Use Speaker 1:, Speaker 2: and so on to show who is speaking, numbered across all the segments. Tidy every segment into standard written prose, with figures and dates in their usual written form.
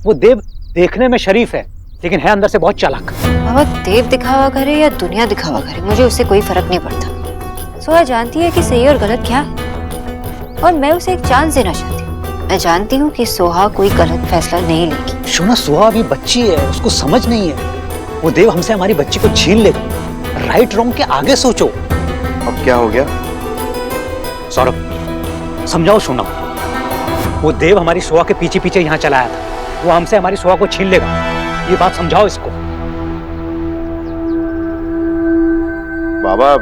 Speaker 1: वो देव देखने में शरीफ है लेकिन है अंदर से बहुत चालाक।
Speaker 2: बाबा देव दिखावा करे या दुनिया दिखावा करे, मुझे उससे कोई फर्क नहीं पड़ता। सोहा जानती है कि सही और गलत क्या है और मैं उसे एक चांस देना चाहती हूँ। मैं जानती हूँ कि सोहा कोई गलत फैसला नहीं लेगी।
Speaker 1: शोना, सोहा अभी बच्ची है, उसको समझ नहीं है। वो देव हमसे हमारी बच्ची को छीन लेगा। राइट रॉन्ग के आगे सोचो।
Speaker 3: अब क्या हो गया?
Speaker 1: सौरभ समझाओ शोना, वो देव हमारी सोहा के पीछे पीछे यहाँ चला आया था, वो हमसे हमारी सोहा को छीन लेगा। ये बात समझाओ इसको।
Speaker 3: बाबा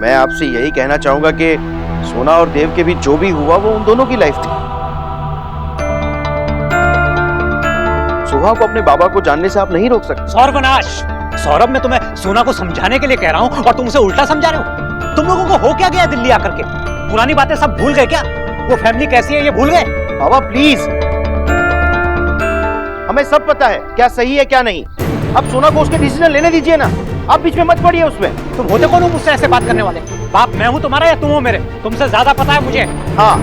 Speaker 3: मैं आपसे यही कहना चाहूंगा कि सोना और देव के बीच जो भी हुआ वो उन दोनों की लाइफ थी। सोहा को अपने बाबा को जानने से आप नहीं रोक सकते।
Speaker 1: सौरभ, मैं तुम्हें सोना को समझाने के लिए कह रहा हूँ और तुम उसे उल्टा समझा रहे हो। तुम लोगों को हो क्या गया दिल्ली आकर के? पुरानी बातें सब भूल गए क्या? वो फैमिली कैसी है ये भूल गए?
Speaker 3: बाबा प्लीज, हमें सब पता है क्या सही है क्या नहीं। अब सोना को उसके डिसीजन लेने दीजिए ना, आप बीच में मत पड़िए उसमें।
Speaker 1: तुम होते कौन हो मुझसे ऐसे बात करने वाले? बाप मैं हूँ तुम्हारा या तुम हो मेरे? तुमसे ज्यादा पता है मुझे।
Speaker 3: हाँ,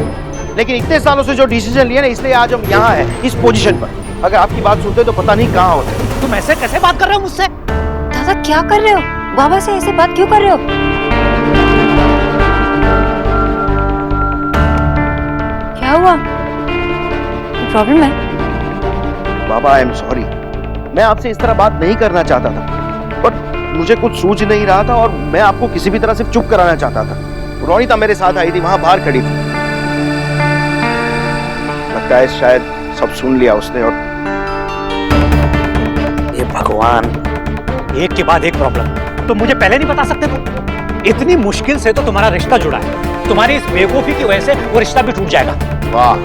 Speaker 3: लेकिन इतने सालों से जो डिसीजन लिए ना, इसलिए आज हम यहाँ हैं इस पोजीशन पर। अगर आपकी बात सुनते तो पता नहीं कहाँ होते।
Speaker 1: तुम ऐसे कैसे बात कर रहे हो मुझसे?
Speaker 2: दादा क्या कर रहे हो? बाबा से ऐसे बात क्यों कर रहे हो? क्या हुआ? प्रॉब्लम है?
Speaker 3: बाबा आई एम सॉरी, मैं आपसे इस तरह बात नहीं करना चाहता था, पर मुझे कुछ सूझ नहीं रहा था और मैं आपको किसी भी तरह से चुप कराना चाहता था। रोनिता मेरे साथ आई थी, वहां बाहर खड़ी थी। लगता है शायद सब सुन लिया उसने। और
Speaker 1: ये भगवान, एक के बाद एक प्रॉब्लम। तुम मुझे पहले नहीं बता सकते तुम? इतनी मुश्किल से तो तुम्हारा रिश्ता जुड़ा है, तुम्हारी इस बेवकूफी की वजह से वो रिश्ता भी टूट जाएगा।
Speaker 3: वाह,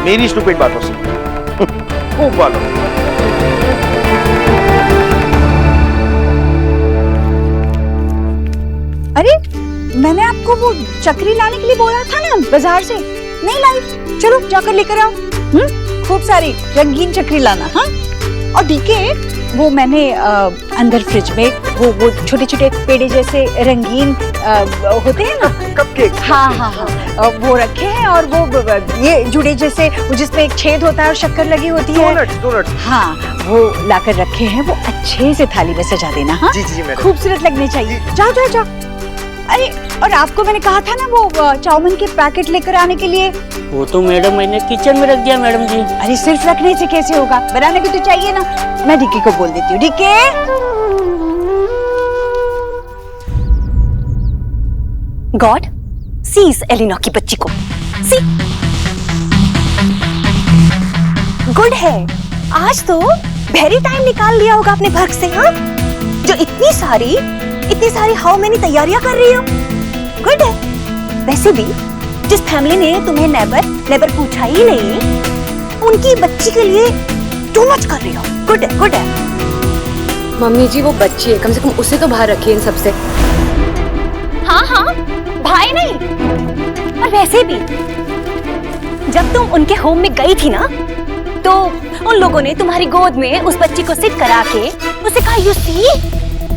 Speaker 3: मेरी स्टूपिड बातों से खूब बात।
Speaker 4: अरे मैंने आपको वो चक्री लाने के लिए बोला था ना बाजार से, नहीं लाई? चलो जाकर लेकर आओ। खूब सारी रंगीन चक्री लाना। हाँ, और डीके वो मैंने अंदर फ्रिज में वो छोटे छोटे पेड़े जैसे रंगीन होते हैं ना,
Speaker 3: कपकेक।
Speaker 4: हाँ हाँ हाँ, वो रखे हैं। और वो ये जुड़े जैसे जिसमें एक छेद होता है और शक्कर लगी होती है।
Speaker 3: डोनट्स।
Speaker 4: हाँ, वो लाकर रखे हैं, वो अच्छे से थाली में सजा देना। हाँ
Speaker 3: जी जी मैडम।
Speaker 4: खूबसूरत लगने चाहिए। जाओ जाओ जाओ। अरे और आपको मैंने कहा था ना वो चाउमीन के पैकेट लेकर आने के लिए।
Speaker 5: वो तो मैडम मैंने किचन में रख दिया मैडम जी।
Speaker 4: अरे सिर्फ रखने से कैसे होगा, बनाने भी तो चाहिए ना। मैं डीके को बोल देती हूँ। डीके,
Speaker 6: गॉड सीज एलिना की बच्ची को, सी गुड है, आज तो वेरी टाइम निकाल लिया होगा अपने वर्क से। हाँ, जो इतनी सारी हाउ मेनी तैयारियां कर रही हो, गुड है। वैसे भी जिस फैमिली ने तुम्हें नेवर पूछा ही नहीं, उनकी बच्ची के लिए टू मच कर रही हो। गुड है, गुड है।
Speaker 2: मम्मी जी वो बच्ची है, कम से कम उसे तो बाहर रखिए इन सबसे।
Speaker 6: हाँ, भाई नहीं। और वैसे भी जब तुम उनके होम में गई थी ना, तो उन लोगों ने तुम्हारी गोद में उस बच्ची को सिट करा के उसे कहा, यू सी,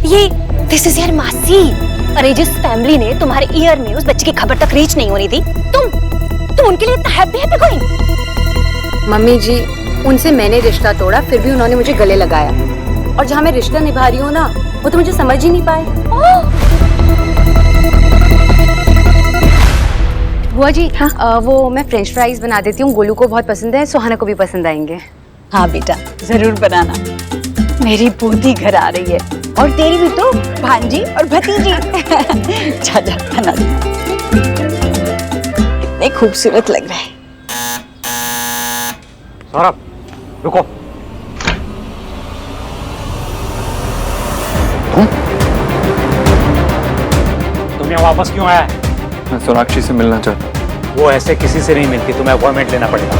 Speaker 6: ये दिस इज योर मासी। अरे जिस फैमिली ने तुम्हारे ईयर में उस बच्ची की खबर तक रीच नहीं होनी थी, तुम उनके लिए इतना हैप्पी गोइंग।
Speaker 2: मम्मी जी उनसे मैंने रिश्ता तोड़ा, फिर भी उन्होंने मुझे गले लगाया। और जहाँ मैं रिश्ता निभा रही हूँ ना, वो तो मुझे समझ ही नहीं पाए। बुआ जी, हाँ? वो मैं फ्रेंच फ्राइज बना देती हूँ, गोलू को बहुत पसंद है, सुहाना को भी पसंद आएंगे।
Speaker 4: हाँ बेटा जरूर बनाना। मेरी पोती घर आ रही है और तेरी भी तो भांजी और भतीजी। जा जा बना दे। कितने खूबसूरत लग रहे हैं।
Speaker 1: सौरभ रुको। तुम यहाँ वापस क्यों आया है?
Speaker 7: मैं सोनाक्षी से मिलना चाहता हूँ।
Speaker 1: वो ऐसे किसी से नहीं मिलती, तुम्हें अपॉइंटमेंट लेना पड़ेगा।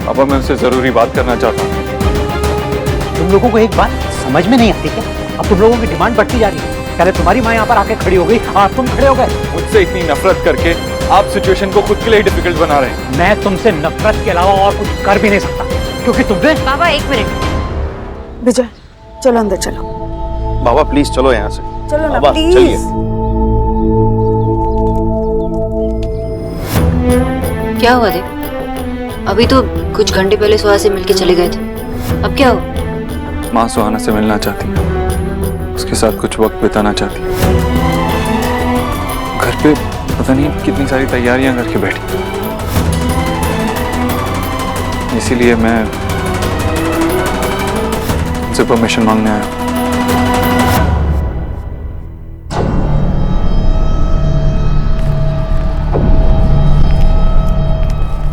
Speaker 7: पापा मैं उससे जरूरी बात करना चाहता हूँ।
Speaker 1: तुम लोगों को एक बात समझ में नहीं आती क्या? अब तुम लोगों की डिमांड बढ़ती जा रही है। पहले तुम्हारी माँ यहाँ पर आके खड़ी हो गई और तुम खड़े हो गए।
Speaker 7: मुझसे इतनी नफरत करके आप सिचुएशन को खुद के लिए डिफिकल्ट बना रहे हैं।
Speaker 1: मैं तुमसे नफरत के अलावा और कुछ कर भी नहीं सकता, क्योंकि तुमने।
Speaker 2: बाबा एक मिनट।
Speaker 4: विजय चलो अंदर चलो।
Speaker 3: बाबा प्लीज चलो यहाँ से।
Speaker 4: चलो ना
Speaker 3: बाबा,
Speaker 4: प्लीज।
Speaker 3: चलिए।
Speaker 2: क्या हुआ देख? अभी तो कुछ घंटे पहले सुहा से मिलके चले गए थे, अब क्या हो?
Speaker 7: माँ सुहाना से मिलना चाहती है, उसके साथ कुछ वक्त बिताना चाहती है। घर पे पता नहीं कितनी सारी तैयारियां करके बैठी, इसीलिए मैं उनसे परमिशन मांगने आया।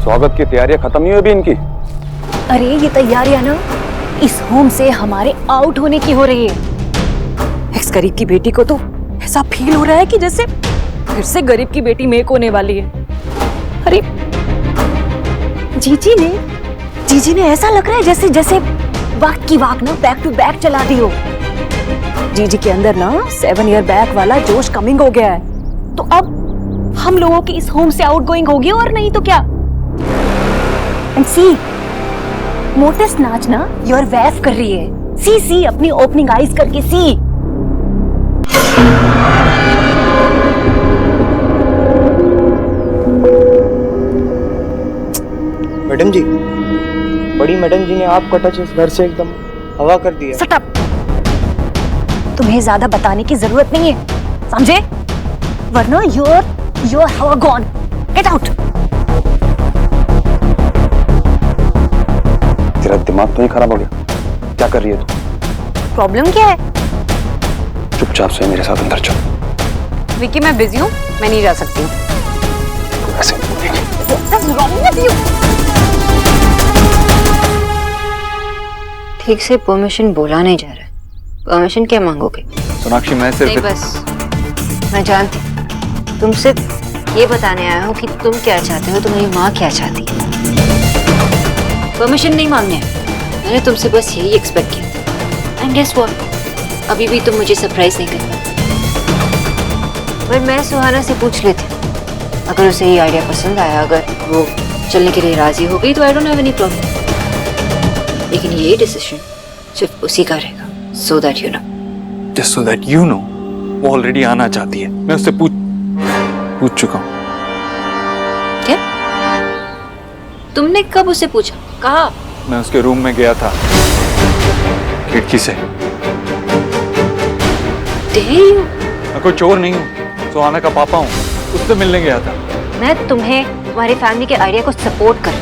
Speaker 8: स्वागत की तैयारियां खत्म नहीं हुई अभी इनकी?
Speaker 6: अरे ये तैयारियां ना इस होम से हमारे आउट होने की हो रही है। एक्स गरीब की बेटी को तो ऐसा फील हो रहा है कि जैसे फिर से गरीब की बेटी मेक होने वाली है। अरे जीजी ने ऐसा लग रहा है जैसे जैसे वक्त की वाक ना बैक टू बैक चला दी हो। जीजी के अंदर ना 7 ईयर बैक वाला जोश कमिंग हो गया है। तो अब हम लोगों की इस होम से आउट गोइंग होगी, और नहीं तो क्या। एंड सी मोटिस नाचना योर वैफ कर रही है। सी अपनी ओपनिंग आईज करके सी।
Speaker 9: मैडम जी, बड़ी मैडम जी ने आपका टच इस घर से एकदम हवा कर दिया।
Speaker 6: Shut up. तुम्हें ज्यादा बताने की जरूरत नहीं है, समझे? वरना योर हवा गॉन। Get out.
Speaker 8: तेरा दिमाग तो ही खराब हो गया? क्या कर रही है तू?
Speaker 6: प्रॉब्लम क्या है?
Speaker 8: चुपचाप से मेरे साथ अंदर चल।
Speaker 2: विकी मैं बिजी हूँ, मैं नहीं जा सकती हूँ।
Speaker 8: ऐसे
Speaker 6: What's wrong with you?
Speaker 2: ठीक से परमिशन बोला नहीं जा रहा है। परमिशन क्या मांगोगे?
Speaker 7: सोनाक्षी मैं
Speaker 2: नहीं
Speaker 7: सिर्फ
Speaker 2: बस, मैं जानती हूँ। तुम सिर्फ ये बताने आया हो कि तुम क्या चाहते हो, तुम्हारी माँ क्या चाहती है। परमिशन नहीं मांगने आया। मैंने तुमसे बस यही एक्सपेक्ट किया। एंड गेस व्हाट, अभी भी तुम मुझे सरप्राइज नहीं कर पाते। पर मैं सुहाना से पूछ लेती हूँ, अगर उसे ये आइडिया पसंद आया, अगर वो चलने के लिए राजी हो गई तो I don't have any problem. लेकिन ये डिसीजन सिर्फ उसी का रहेगा, so that you know.
Speaker 7: just so that you know, वो ऑलरेडी आना चाहती है। मैं उससे पूछ चुका हूँ।
Speaker 2: क्या? तुमने कब उसे पूछा? कहा?
Speaker 7: मैं उसके रूम में गया था, खिड़की से। मैं कोई चोर नहीं हूँ, सुहाना का पापा हूँ, उससे मिलने गया था।
Speaker 2: मैं तुम्हें तुम्हारी फैमिली के आइडिया को सपोर्ट कर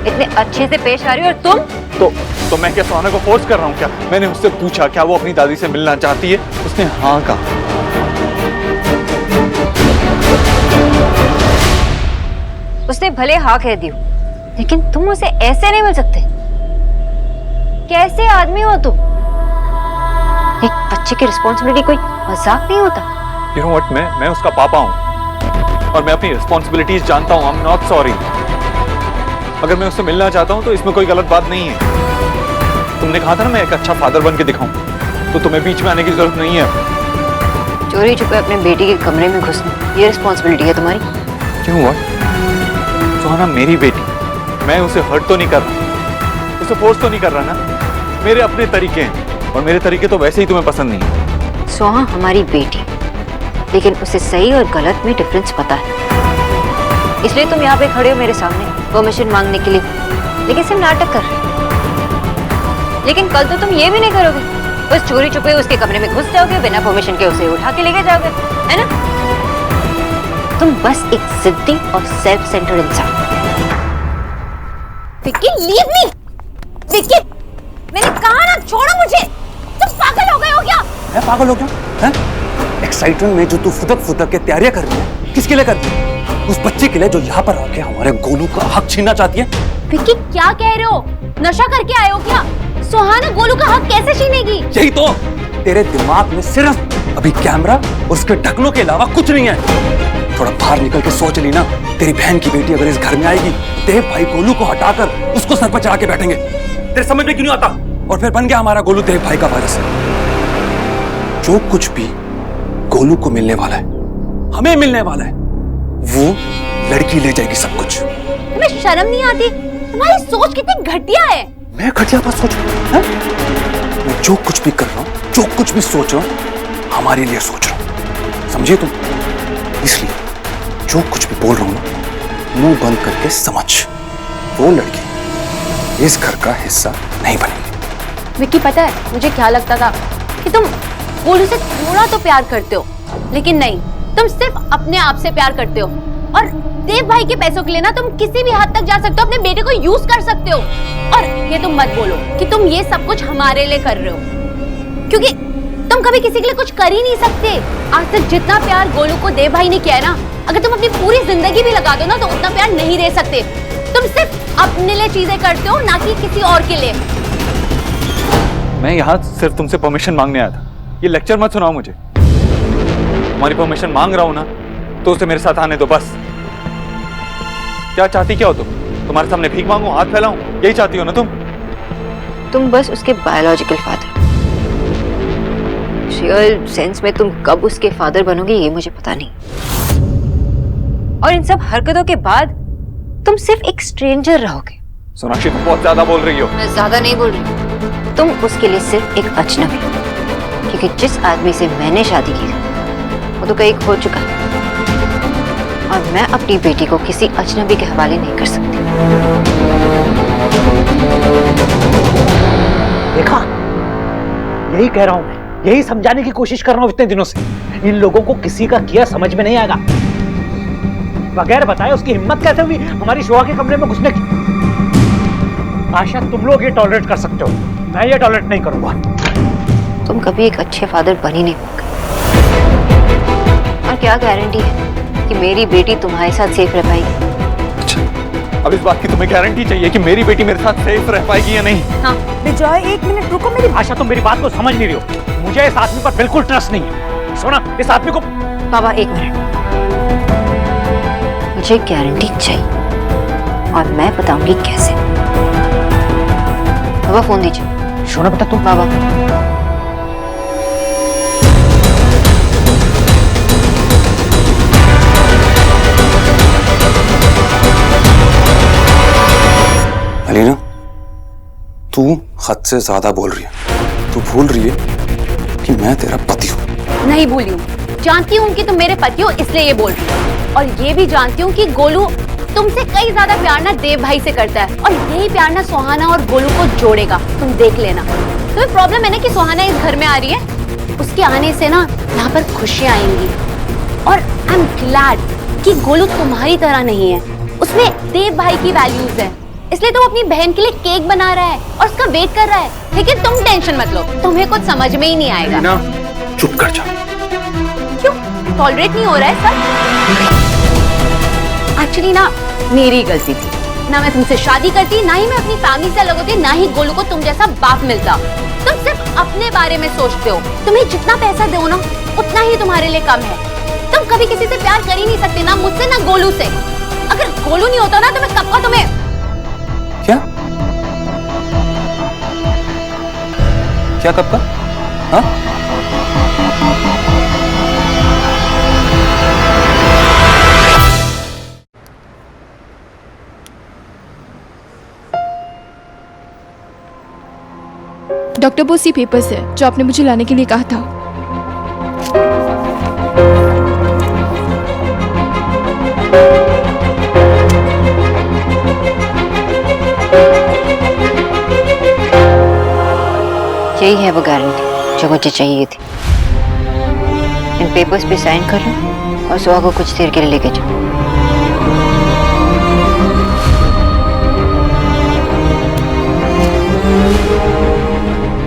Speaker 2: इतने अच्छे से पेश आ रही हो, और तुम
Speaker 7: तो मैं क्या सुहाना को फोर्स कर रहा हूँ क्या? मैंने उससे पूछा क्या वो अपनी दादी से मिलना चाहती है, उसने हाँ कहा।
Speaker 2: उसने भले हाँ कह दी हो, लेकिन तुम उसे ऐसे नहीं मिल सकते। कैसे आदमी हो तुम? एक बच्चे की रिस्पॉन्सिबिलिटी कोई मजाक नहीं होता।
Speaker 7: You know what, मैं उसका पापा हूँ और मैं अपनी रिस्पॉन्सिबिलिटीज जानता हूँ। I'm not sorry। अगर मैं उससे मिलना चाहता हूँ तो इसमें कोई गलत बात नहीं है। तुमने कहा था ना मैं एक अच्छा फादर बन के दिखाऊं, तो तुम्हें बीच में आने की जरूरत नहीं है।
Speaker 2: चोरी छुपे अपने बेटी के कमरे में घुसना, ये रिस्पॉन्सिबिलिटी है तुम्हारी।
Speaker 7: क्यों हुआ? सुहाना मेरी बेटी, मैं उसे हर्ट तो नहीं कर रहा, उसे फोर्स तो नहीं कर रहा ना। मेरे अपने तरीके हैं और मेरे तरीके तो वैसे ही तुम्हें पसंद नहीं है।
Speaker 2: सोहा हमारी बेटी, लेकिन उसे सही और गलत में डिफरेंस पता है। इसलिए तुम यहाँ पे खड़े हो मेरे सामने परमिशन मांगने के लिए, लेकिन सिर्फ नाटक कर रहे हो। लेकिन कल तो तुम ये भी नहीं करोगे, बस चोरी छुपे उसके कमरे में घुस जाओगे, बिना परमिशन के उसे उठा के लेके जाओगे, है ना? तुम बस एक जिद्दी और सेल्फ सेंटर्ड इंसान।
Speaker 6: Vicky, leave me. विक्की, मैंने कहा ना, छोड़ो मुझे। तुम पागल हो गए हो क्या?
Speaker 8: मैं पागल हो गया? हैं? एक्साइटमेंट में जो तू फुदक के तैयारियां कर रही है, किसके लिए कर रही है? उस बच्चे के लिए जो यहाँ पर आके हमारे गोलू का हक छीनना चाहती है।
Speaker 6: विक्की, क्या कह रहे हो? नशा करके आए हो क्या? सुहाना गोलू का हक कैसे छीनेगी?
Speaker 8: यही तो, तेरे दिमाग में सिर्फ अभी कैमरा और उसके ढकनों के अलावा कुछ नहीं है। थोड़ा बाहर निकल के सोच ली ना, तेरी बहन की बेटी अगर इस घर में आएगी, देव भाई गोलू को हटाकर उसको सर पर चढ़ा के बैठेंगे। तेरे समझ में क्यों नहीं आता? और फिर बन गया हमारा गोलू देव भाई का वारिस। जो कुछ भी गोलू को मिलने वाला है, हमें मिलने वाला है। वो लड़की ले जाएगी सब कुछ।
Speaker 6: तुम्हें शर्म नहीं आती? तुम्हारी सोच कितनी घटिया है।
Speaker 8: मैं घटिया बात सोच रहा हूँ? मैं जो कुछ भी कर रहा हूँ, जो कुछ भी सोच रहा हूँ, हमारे लिए सोच रहा हूँ, समझे तुम? इसलिए जो कुछ भी बोल रहा हूँ ना, मुंह बंद करके समझ, वो लड़की इस घर का हिस्सा नहीं बनेगी।
Speaker 6: विक्की, पता है मुझे क्या लगता था कि तुम गोलू से थोड़ा तो प्यार करते हो, लेकिन नहीं, तुम सिर्फ अपने आप से प्यार करते हो। और देव भाई के पैसों के लिए ना तुम किसी भी हद तक जा सकते हो, अपने बेटे को यूज कर सकते हो। और ये तुम मत बोलो कि तुम ये सब कुछ हमारे लिए कर रहे हो, क्योंकि तुम कभी किसी के लिए कुछ कर ही नहीं सकते। आज तक जितना प्यार गोलू को देव भाई ने किया है ना, अगर तुम अपनी पूरी जिंदगी भी लगा दो ना, तो उतना प्यार नहीं दे सकते। तुम सिर्फ अपने लिए चीजें करते हो, ना कि किसी और के लिए।
Speaker 7: मैं यहाँ सिर्फ तुमसे परमिशन मांगने आया था, ये लेक्चर मत सुनाओ मुझे। तुम्हारी परमिशन मांग रहा हूँ ना, तो उसे मेरे साथ आने दो बस। क्या चाहती क्या हो तुम? तुम्हारे सामने भीख मांगू, हाथ फैलाऊं, यही चाहती हो ना
Speaker 2: तुम बस उसके बायोलॉजिकल फादर। रियल सेंस में तुम कब उसके फादर बनोगे ये मुझे पता नहीं। और इन सब हरकतों के बाद तुम सिर्फ एक स्ट्रेंजर रहोगे।
Speaker 7: सोनाक्षी, तुम बहुत ज्यादा बोल रही हो।
Speaker 2: मैं ज्यादा नहीं बोल रही, तुम उसके लिए सिर्फ एक अजनबी, क्योंकि जिस आदमी से मैंने शादी की वो तो कहीं खो चुका है, और मैं अपनी बेटी को किसी अजनबी के हवाले नहीं कर सकती।
Speaker 1: देखा, यही कह रहा हूं मैं, यही समझाने की कोशिश कर रहा हूं इतने दिनों से। इन लोगों को किसी का किया समझ में नहीं आएगा। बगैर बताए उसकी हिम्मत कैसे हुई हमारी शोभा के कमरे में घुसने की? आशा, तुम लोग ये टॉलरेट कर सकते हो, मैं ये टॉलरेट नहीं करूंगा।
Speaker 2: तुम कभी एक अच्छे फादर बन ही नहीं पाओगे। और क्या गारंटी है कि मेरी बेटी तुम्हारे साथ सेफ रह पाएगी?
Speaker 7: अच्छा, अब इस बात की तुम्हें गारंटी चाहिए कि मेरी बेटी मेरे साथ सेफ रह पाएगी या नहीं?
Speaker 6: हाँ।
Speaker 4: विजय, एक मिनट रुको मेरी।
Speaker 1: आशा, तुम मेरी बात को समझ नहीं रही हो। मुझे इस आदमी पर बिल्कुल ट्रस्ट नहीं है। सोना, इस आदमी को।
Speaker 2: बाबा एक मिनट, मुझे गारंटी चाहिए और मैं बताऊंगी कैसे। बाबा फोन दीजिए।
Speaker 1: सोना बेटा, तुम।
Speaker 2: बाबा,
Speaker 8: अलीना, तू हद से ज्यादा बोल रही है। तू भूल रही है कि मैं तेरा पति हूँ।
Speaker 6: नहीं भूली हूँ, जानती हूँ कि तुम मेरे पति हो, इसलिए ये बोल रही हूँ। और ये भी जानती हूँ कि गोलू तुमसे कई ज्यादा प्यार ना देव भाई से करता है, और यही प्यार ना सुहाना और गोलू को जोड़ेगा। तुम देख लेना। तुम्हें प्रॉब्लम है ना कि सुहाना इस घर में आ रही है, उसके आने से ना यहाँ पर खुशियाँ आएंगी। और आई एम ग्लैड कि गोलू तुम्हारी तरह नहीं है, उसमें देव भाई की वैल्यूज है। इसलिए तुम अपनी बहन के लिए केक बना रहा है और उसका वेट कर रहा है। लेकिन तुम टेंशन मत लो, तुम्हें कुछ समझ में ही नहीं आएगा।
Speaker 8: अलीना, चुप कर जा।
Speaker 6: क्यों? टॉलरेट नहीं हो रहा है सब? एक्चुअली ना मेरी गलती थी। ना मैं तुमसे शादी करती, ना ही मैं अपनी फैमिली से अलग होती, ना ही गोलू को तुम जैसा बाप मिलता। तुम सिर्फ अपने बारे में सोचते हो। तुम्हें जितना पैसा दो ना, उतना ही तुम्हारे लिए कम है। तुम कभी किसी से प्यार कर ही नहीं सकते, ना मुझसे ना गोलू से। अगर गोलू नहीं होता ना तो मैं कब का तुम्हें।
Speaker 8: क्या क्या कब का? हाँ?
Speaker 10: डॉक्टर बोस, ये पेपर्स है जो आपने मुझे लाने के लिए कहा था।
Speaker 2: यही है वो गारंटी जो मुझे चाहिए थी। इन पेपर्स पे साइन कर लो और सुहा को कुछ देर के लिए लेके जाओ।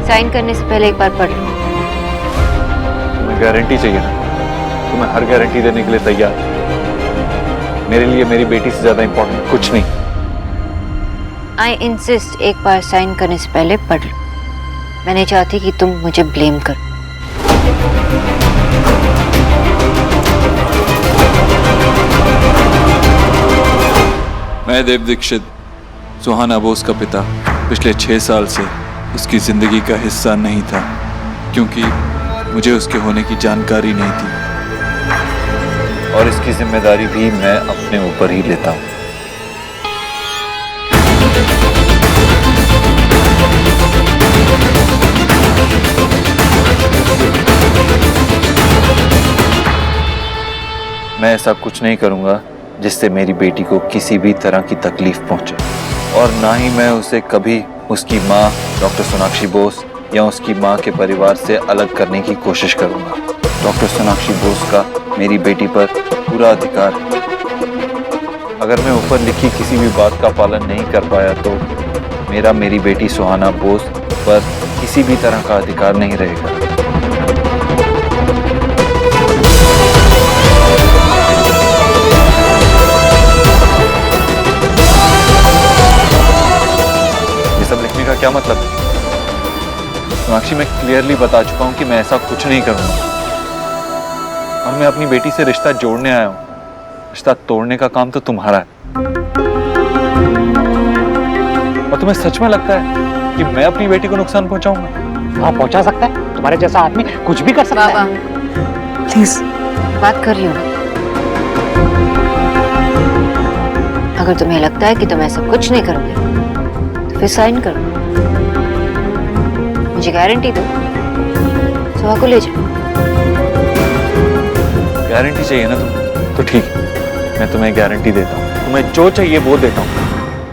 Speaker 2: साइन करने से पहले एक बार पढ़ लो।
Speaker 7: तुम्हें गारंटी चाहिए ना, तो मैं हर गारंटी देने के लिए तैयार। मेरे लिए मेरी बेटी से ज्यादा इंपॉर्टेंट कुछ नहीं।
Speaker 2: आई इंसिस्ट, एक बार साइन करने से पहले पढ़ लो। मैं नहीं चाहती कि तुम मुझे ब्लेम करो।
Speaker 11: मैं देव दीक्षित, सुहाना बोस का पिता, पिछले 6 साल से उसकी जिंदगी का हिस्सा नहीं था, क्योंकि मुझे उसके होने की जानकारी नहीं थी।
Speaker 7: और इसकी जिम्मेदारी भी मैं अपने ऊपर ही लेता हूँ। मैं ऐसा कुछ नहीं करूंगा जिससे मेरी बेटी को किसी भी तरह की तकलीफ पहुंचे।
Speaker 11: और ना ही मैं उसे कभी उसकी माँ डॉक्टर सोनाक्षी बोस या उसकी माँ के परिवार से अलग करने की कोशिश करूंगा। डॉक्टर सोनाक्षी बोस का मेरी बेटी पर पूरा अधिकार है। अगर मैं ऊपर लिखी किसी भी बात का पालन नहीं कर पाया तो मेरा मेरी बेटी सुहाना बोस पर किसी भी तरह का अधिकार नहीं रहेगा। ये सब लिखने का क्या मतलब है? सोनाक्षी, मैं क्लियरली बता चुका हूं कि मैं ऐसा कुछ नहीं करूंगा और मैं अपनी बेटी से रिश्ता जोड़ने आया हूं। रिश्ता तोड़ने का काम तो तुम्हारा है। और तुम्हें सच में लगता है कि मैं अपनी बेटी को नुकसान पहुंचाऊंगा?
Speaker 1: हाँ, पहुंचा सकता है। तुम्हारे जैसा आदमी कुछ भी कर सकता है।
Speaker 2: प्लीज बात कर रही हूँ ना। अगर तुम्हें लगता है कि तुम ऐसा कुछ नहीं करोगे तो फिर साइन करो। मुझे गारंटी दो, सुहा को ले जाओ।
Speaker 11: गारंटी चाहिए ना तुम्हें? तो ठीक है, मैं तुम्हें गारंटी देता हूँ। तुम्हें जो चाहिए वो देता हूँ।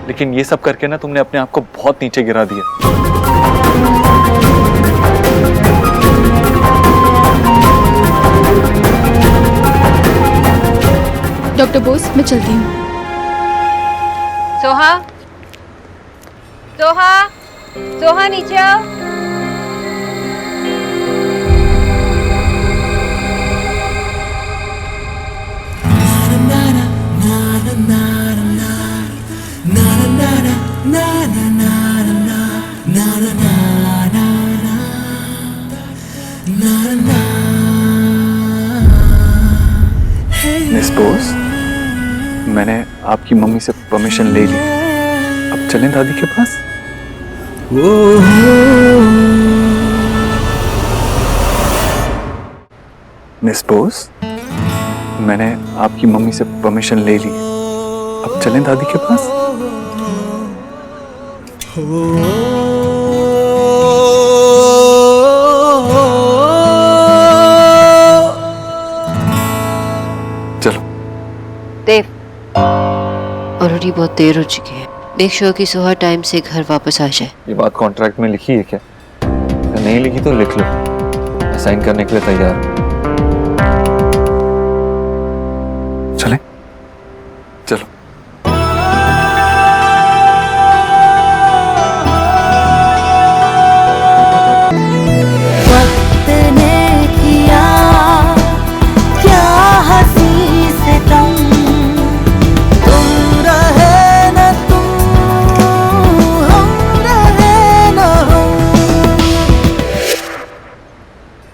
Speaker 11: लेकिन ये सब करके ना तुमने अपने आप को बहुत नीचे गिरा दिया।
Speaker 10: डॉक्टर बोस, मैं चलती हूँ।
Speaker 2: सोहा, सोहा, सोहा नीचे आओ।
Speaker 11: मिस बोस, मैंने आपकी मम्मी से परमिशन ले ली। अब चलें दादी के पास। मिस बोस, मैंने आपकी मम्मी से परमिशन ले ली। अब चलें दादी के पास। चलो।
Speaker 2: देव, ऑलरेडी बहुत देर हो चुकी है। मेक श्योर कि सोहा टाइम से घर वापस आ जाए।
Speaker 11: ये बात कॉन्ट्रैक्ट में लिखी है क्या? नहीं लिखी तो लिख लो, मैं साइन करने के लिए तैयार हूं। चलें? चलो।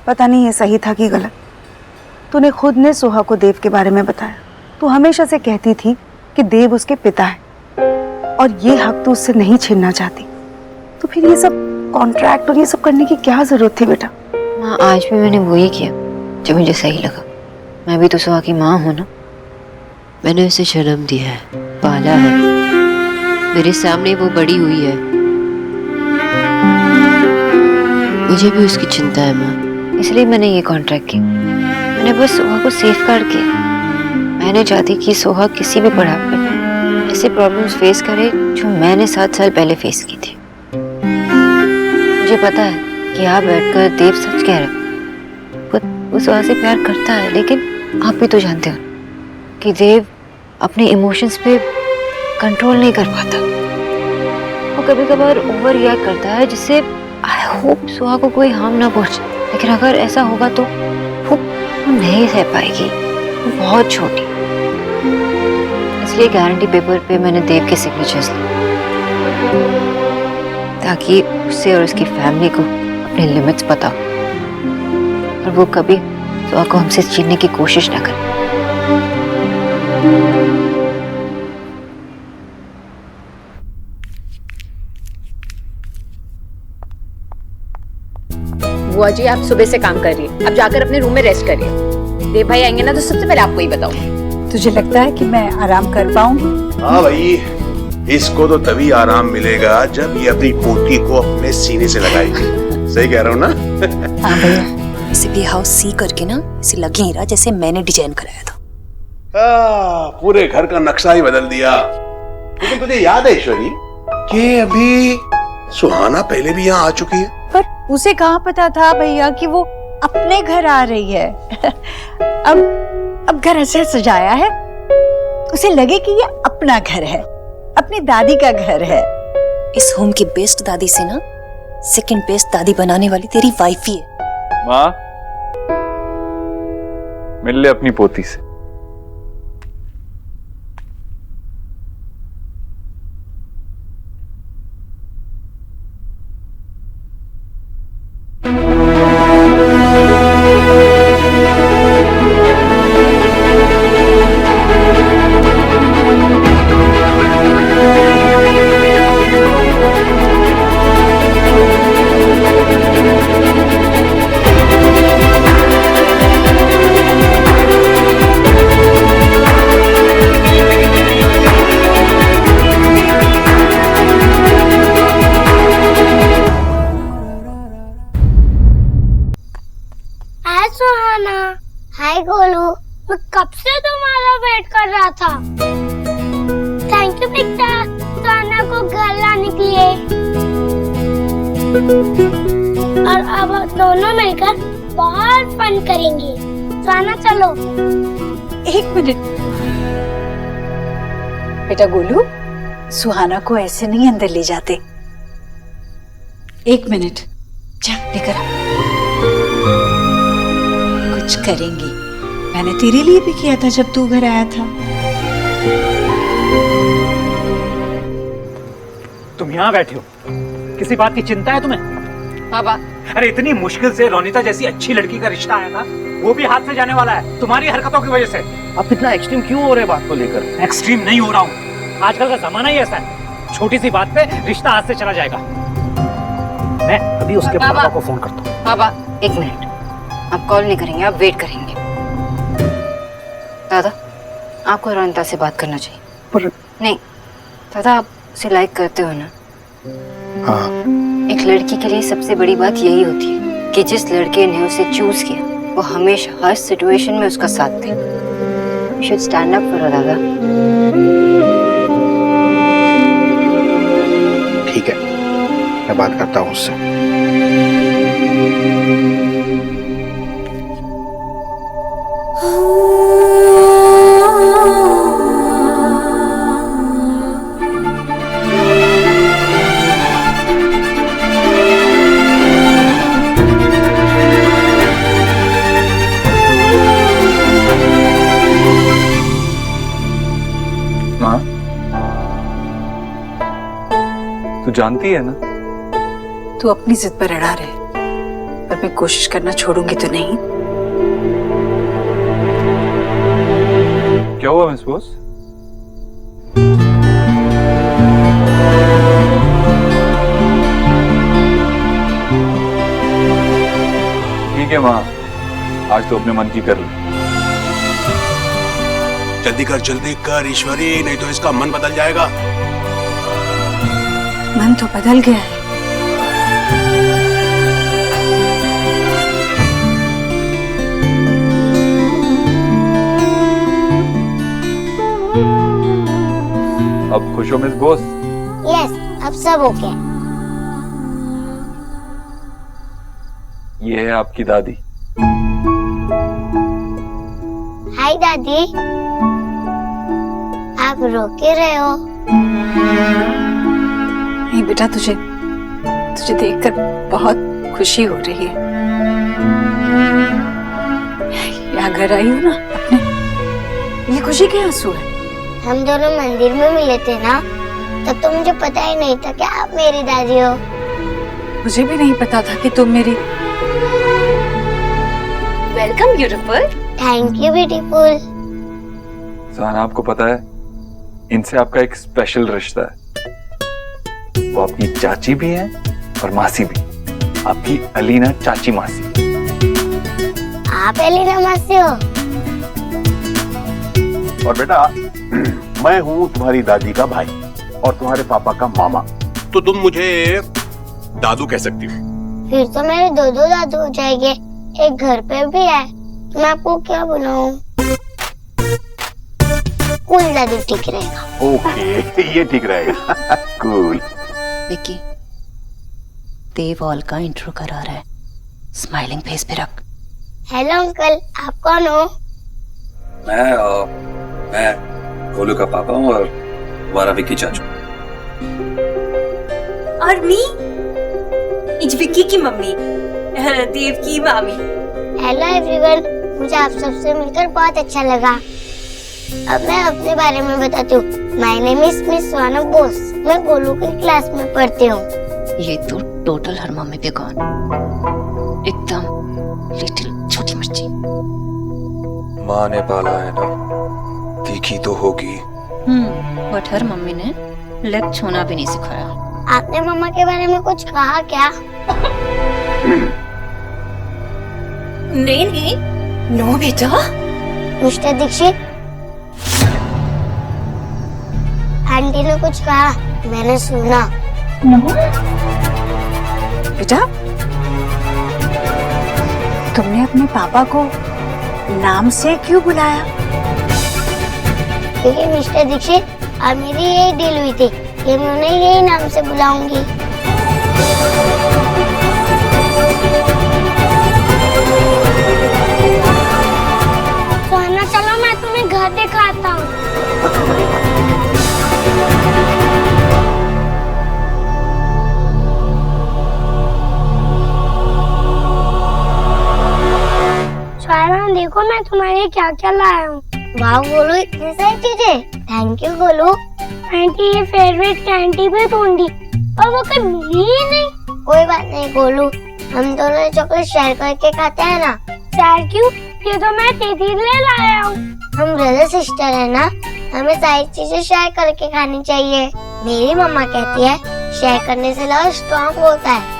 Speaker 4: पता नहीं ये सही था कि गलत। तूने खुद ने सोहा को देव के बारे में बताया। तू हमेशा से कहती थी कि देव उसके पिता है और ये हक तू उससे नहीं छीनना चाहती। तो फिर ये सब कॉन्ट्रैक्ट और ये सब करने की क्या जरूरत थी बेटा?
Speaker 2: माँ, आज भी मैंने वही किया जो मुझे सही लगा। मैं भी तो सोहा की माँ हूँ ना। मैंने उसे जन्म दिया है, पाला है, मेरे सामने वो बड़ी हुई है। मुझे भी उसकी चिंता है माँ, इसलिए मैंने ये कॉन्ट्रैक्ट किया। मैंने बस सोहा को सेफगार्ड किया। मैं नहीं चाहती कि सोहा किसी भी पड़ाव पर ऐसे प्रॉब्लम्स फेस करे जो मैंने 7 साल पहले फेस की थी। मुझे पता है कि आप बैठकर देव सच कह रहे हो। वो सोहा से प्यार करता है, लेकिन आप भी तो जानते हो कि देव अपने इमोशंस पे कंट्रोल नहीं कर पाता। वो कभी कभार ओवर रिएक्ट करता है, जिससे आई होप सोहा को कोई हार्म ना पहुंचे। लेकिन अगर ऐसा होगा तो वो नहीं सह पाएगी। वो बहुत छोटी। इसलिए गारंटी पेपर पे मैंने देव के सिग्नेचर्स लिए, ताकि उससे और उसकी फैमिली को अपने लिमिट्स पता हो और वो कभी सोहा को हमसे छीनने की कोशिश ना करे।
Speaker 12: बुआ जी, आप सुबह से काम कर रही है, अब जाकर अपने रूम में रेस्ट करिए। देव भाई आएंगे ना तो सबसे पहले आपको ही बताऊंगी।
Speaker 4: तुझे लगता है कि मैं आराम कर पाऊंगी?
Speaker 13: हाँ भाई, इसको तो तभी आराम मिलेगा जब ये अपनी पोती को अपने सीने से लगाएगी। सही कह रहा हूँ ना?
Speaker 6: हाँ भैया, इसे भी हाउस सी करके ना इसे लगे ही रहा जैसे मैंने डिजाइन कराया था।
Speaker 13: पूरे घर का नक्शा ही बदल दिया। लेकिन तुझे याद है ईश्वरी, कि अभी सुहाना पहले भी यहाँ आ चुकी है।
Speaker 4: पर उसे कहाँ पता था भैया कि वो अपने घर आ रही है। अब घर ऐसे सजाया है, उसे लगे कि ये अपना घर है, अपनी दादी का घर है।
Speaker 6: इस होम की बेस्ट दादी से ना सेकंड बेस्ट दादी बनाने वाली तेरी वाइफ ही है।
Speaker 7: माँ, मिल ले अपनी पोती से।
Speaker 14: हाय गोलू, मैं कब से तुम्हारा वेट कर रहा था। थैंक यू बेटा, सुहाना को घर लाने के लिए। और अब दोनों मिलकर बहुत फन करेंगे। सुहाना चलो।
Speaker 4: एक मिनट बेटा गोलू, सुहाना को ऐसे नहीं अंदर ले जाते। एक मिनट, जा लेकर आ। कुछ करेंगी, मैंने तेरे लिए भी किया था जब तू घर आया था।
Speaker 1: तुम यहाँ बैठे हो, किसी बात की चिंता है तुम्हें?
Speaker 12: पापा,
Speaker 1: अरे इतनी मुश्किल से रोनिता जैसी अच्छी लड़की का रिश्ता आया था, वो भी हाथ से जाने वाला है तुम्हारी हरकतों की वजह से।
Speaker 3: आप इतना एक्सट्रीम क्यों हो रहे हैं बात को लेकर?
Speaker 1: एक्सट्रीम नहीं हो रहा हूँ, आजकल का जमाना ही ऐसा है, छोटी सी बात पे रिश्ता हाथ से चला जाएगा। मैं अभी उसके पापा को फोन करता हूँ।
Speaker 2: पापा एक मिनट, आप कॉल नहीं करेंगे, आप वेट करेंगे। दादा, आपको रोनिता से बात करना चाहिए।
Speaker 3: पर
Speaker 2: नहीं दादा, आप उसे लाइक करते हो ना?
Speaker 3: हाँ।
Speaker 2: एक लड़की के लिए सबसे बड़ी बात यही होती है कि जिस लड़के ने उसे चूज किया वो हमेशा हर सिचुएशन में उसका साथ दे। You should stand up for her, दादा।
Speaker 3: ठीक है, मैं बात करता हूँ उससे।
Speaker 7: माँ, तू जानती है ना,
Speaker 4: तू अपनी जिद पर अड़ा रहे, पर मैं कोशिश करना छोड़ूंगी तो नहीं।
Speaker 7: क्या हुआ मिस बॉस? ठीक है माँ, आज तो अपने मन की कर ले।
Speaker 13: जल्दी कर ईश्वरी, नहीं तो इसका मन बदल जाएगा।
Speaker 4: मन तो बदल गया है।
Speaker 7: अब खुश हो मिस बॉस?
Speaker 14: यस, अब सब ओके।
Speaker 7: ये है आपकी दादी।
Speaker 14: हाय दादी, आप रो के रहे हो?
Speaker 4: नहीं बेटा, तुझे देखकर बहुत खुशी हो रही है। यहाँ घर आई हो ना अपने, ये खुशी के आंसू है।
Speaker 14: हम दोनों मंदिर में मिले थे ना, तब तो मुझे पता ही नहीं था कि आप मेरी दादी हो।
Speaker 4: मुझे भी नहीं पता था कि तुम मेरी।
Speaker 14: Welcome beautiful. Thank you beautiful.
Speaker 7: Suhana, आपको पता है इनसे आपका एक स्पेशल रिश्ता है। वो आपकी चाची भी है और मासी भी, आपकी अलीना चाची मासी।
Speaker 14: आप अलीना मासी हो?
Speaker 13: और बेटा, मैं हूँ तुम्हारी दादी का भाई और तुम्हारे पापा का मामा, तो तुम मुझे दादू कह सकती हो।
Speaker 14: फिर तो मेरे दो दादू हो जाएंगे, एक घर पे भी है। मैं आपको क्या बनाऊं? कूल दादू ठीक रहेगा।
Speaker 13: ओके, ये ठीक रहेगा। कूल।
Speaker 2: विक्की, देव ऑल का इंट्रो करा रहा है, स्माइलिंग फेस पे रख।
Speaker 14: हेलो अंकल, आप कौन हो?
Speaker 8: मैं गोलू का पापा हूँ और तुम्हारा विक्की चाचू।
Speaker 6: और मी इज विक्की की मम्मी, देव की मामी।
Speaker 14: हेलो एवरीवन, मुझे आप सबसे मिलकर बहुत अच्छा लगा। अब मैं अपने बारे में बताती हूँ। My name is miss Sonam Bose. मैं गोलू की क्लास में पढ़ती हूँ।
Speaker 2: ये तो टोटल हर मम्मी पे कौन, एकदम लिटिल छोटी मर्ची।
Speaker 8: माँ ने पाला है ना, तीखी तो होगी।
Speaker 2: बट हर मम्मी ने लेग छूना भी नहीं सिखाया।
Speaker 14: आपने मम्मा के बारे में कुछ कहा क्या?
Speaker 6: नहीं, नो बेटा।
Speaker 14: मिस्टर दीक्षित, आंटी ने कुछ कहा, मैंने सुना।
Speaker 4: बेटा, तुमने अपने पापा को नाम से क्यों बुलाया?
Speaker 14: क्योंकि मिस्टर दीक्षित, अब मेरी यही डील हुई थी कि मैं उन्हें यही नाम से बुलाऊंगी। सोना, चलो मैं तुम्हें घर दिखाता हूँ। सोना, देखो मैं तुम्हारे लिए क्या क्या लाया हूँ। वाह गोलू, इतनी सारी चीजें। Thank you Golu. आंटी, ये फेवरेट कैंडी भी ढूंढी और वो कहीं मिली ही नहीं। कोई बात नहीं गोलू, हम दोनों चॉकलेट शेयर करके खाते हैं ना। शेयर क्यों? ये तो मैं दीदी ले लाया हूँ। हम ब्रदर सिस्टर है ना, हमें सारी चीजें शेयर करके खानी चाहिए। मेरी मम्मा कहती है शेयर करने से लव स्ट्रॉन्ग होता है।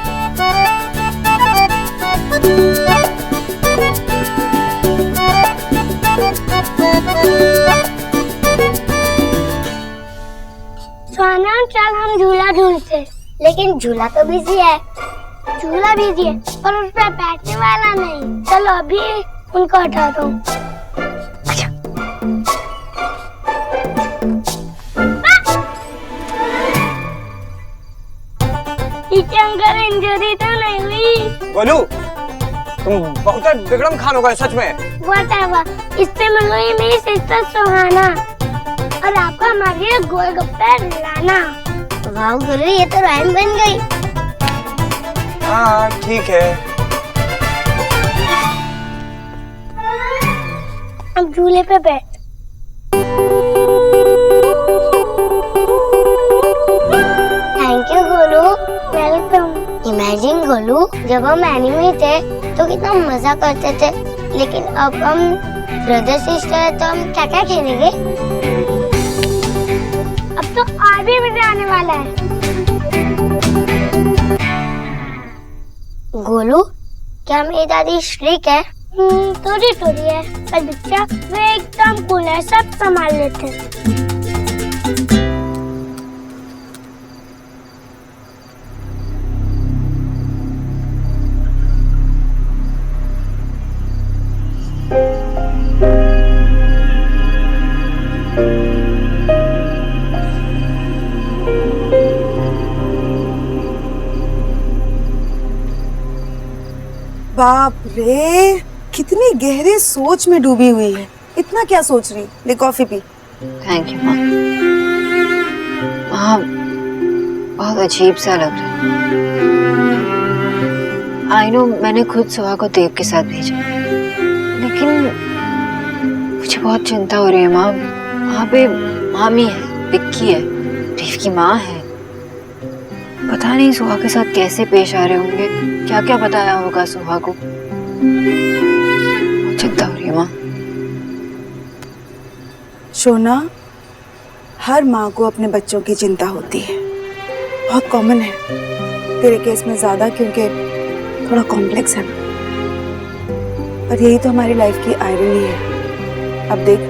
Speaker 14: सोना, चल हम झूला झूलते। लेकिन झूला तो बिजी है। झूला बिजी है पर उस पर बैठने वाला नहीं। चलो अभी उनको हटा दो। टीचर अंकल, इंजरी तो नहीं हुई?
Speaker 9: गोलू, तुम बहुत बिगड़म खान हो गए सच में।
Speaker 14: Whatever, इससे मिलो ये मेरी सिस्टर सुहाना और आपका हमारे लिए गोलगप्पे लाना। वाह गुरु, ये तो राइम बन गई।
Speaker 9: हाँ ठीक है।
Speaker 14: अब झूले पे बैठ। Thank you Golu. Welcome. Imagine Golu, जब हम एनिमे थे तो कितना मजा करते थे, लेकिन अब हम ब्रदर सिस्टर है तो हम क्या क्या खेलेंगे? अब तो और भी मजा आने वाला है। गोलू, क्या मेरी दादी स्ट्रिक्ट है? थोड़ी थोड़ी है, पर बच्चा वो एकदम कूल है, सब संभाल लेते हैं।
Speaker 4: बाप रे, कितनी गहरे सोच में डूबी हुई है। इतना क्या सोच रही? ले कॉफी पी।
Speaker 2: थैंक यू माँ। बहुत अजीब सा लग रहा है। आई नो, मैंने खुद सुहा को देव के साथ भेजा, लेकिन मुझे बहुत चिंता हो रही है माँ। वहाँ पे मामी है, विक्की है, देव की माँ है। पता नहीं सुहा के साथ कैसे पेश आ रहे होंगे, क्या क्या बताया होगा सुहा को। चिंता हो रही है माँ।
Speaker 4: शोना, हर माँ को अपने बच्चों की चिंता होती है, बहुत कॉमन है। तेरे केस में ज्यादा, क्योंकि थोड़ा कॉम्प्लेक्स है ना। पर यही तो हमारी लाइफ की आयरनी है। अब देख,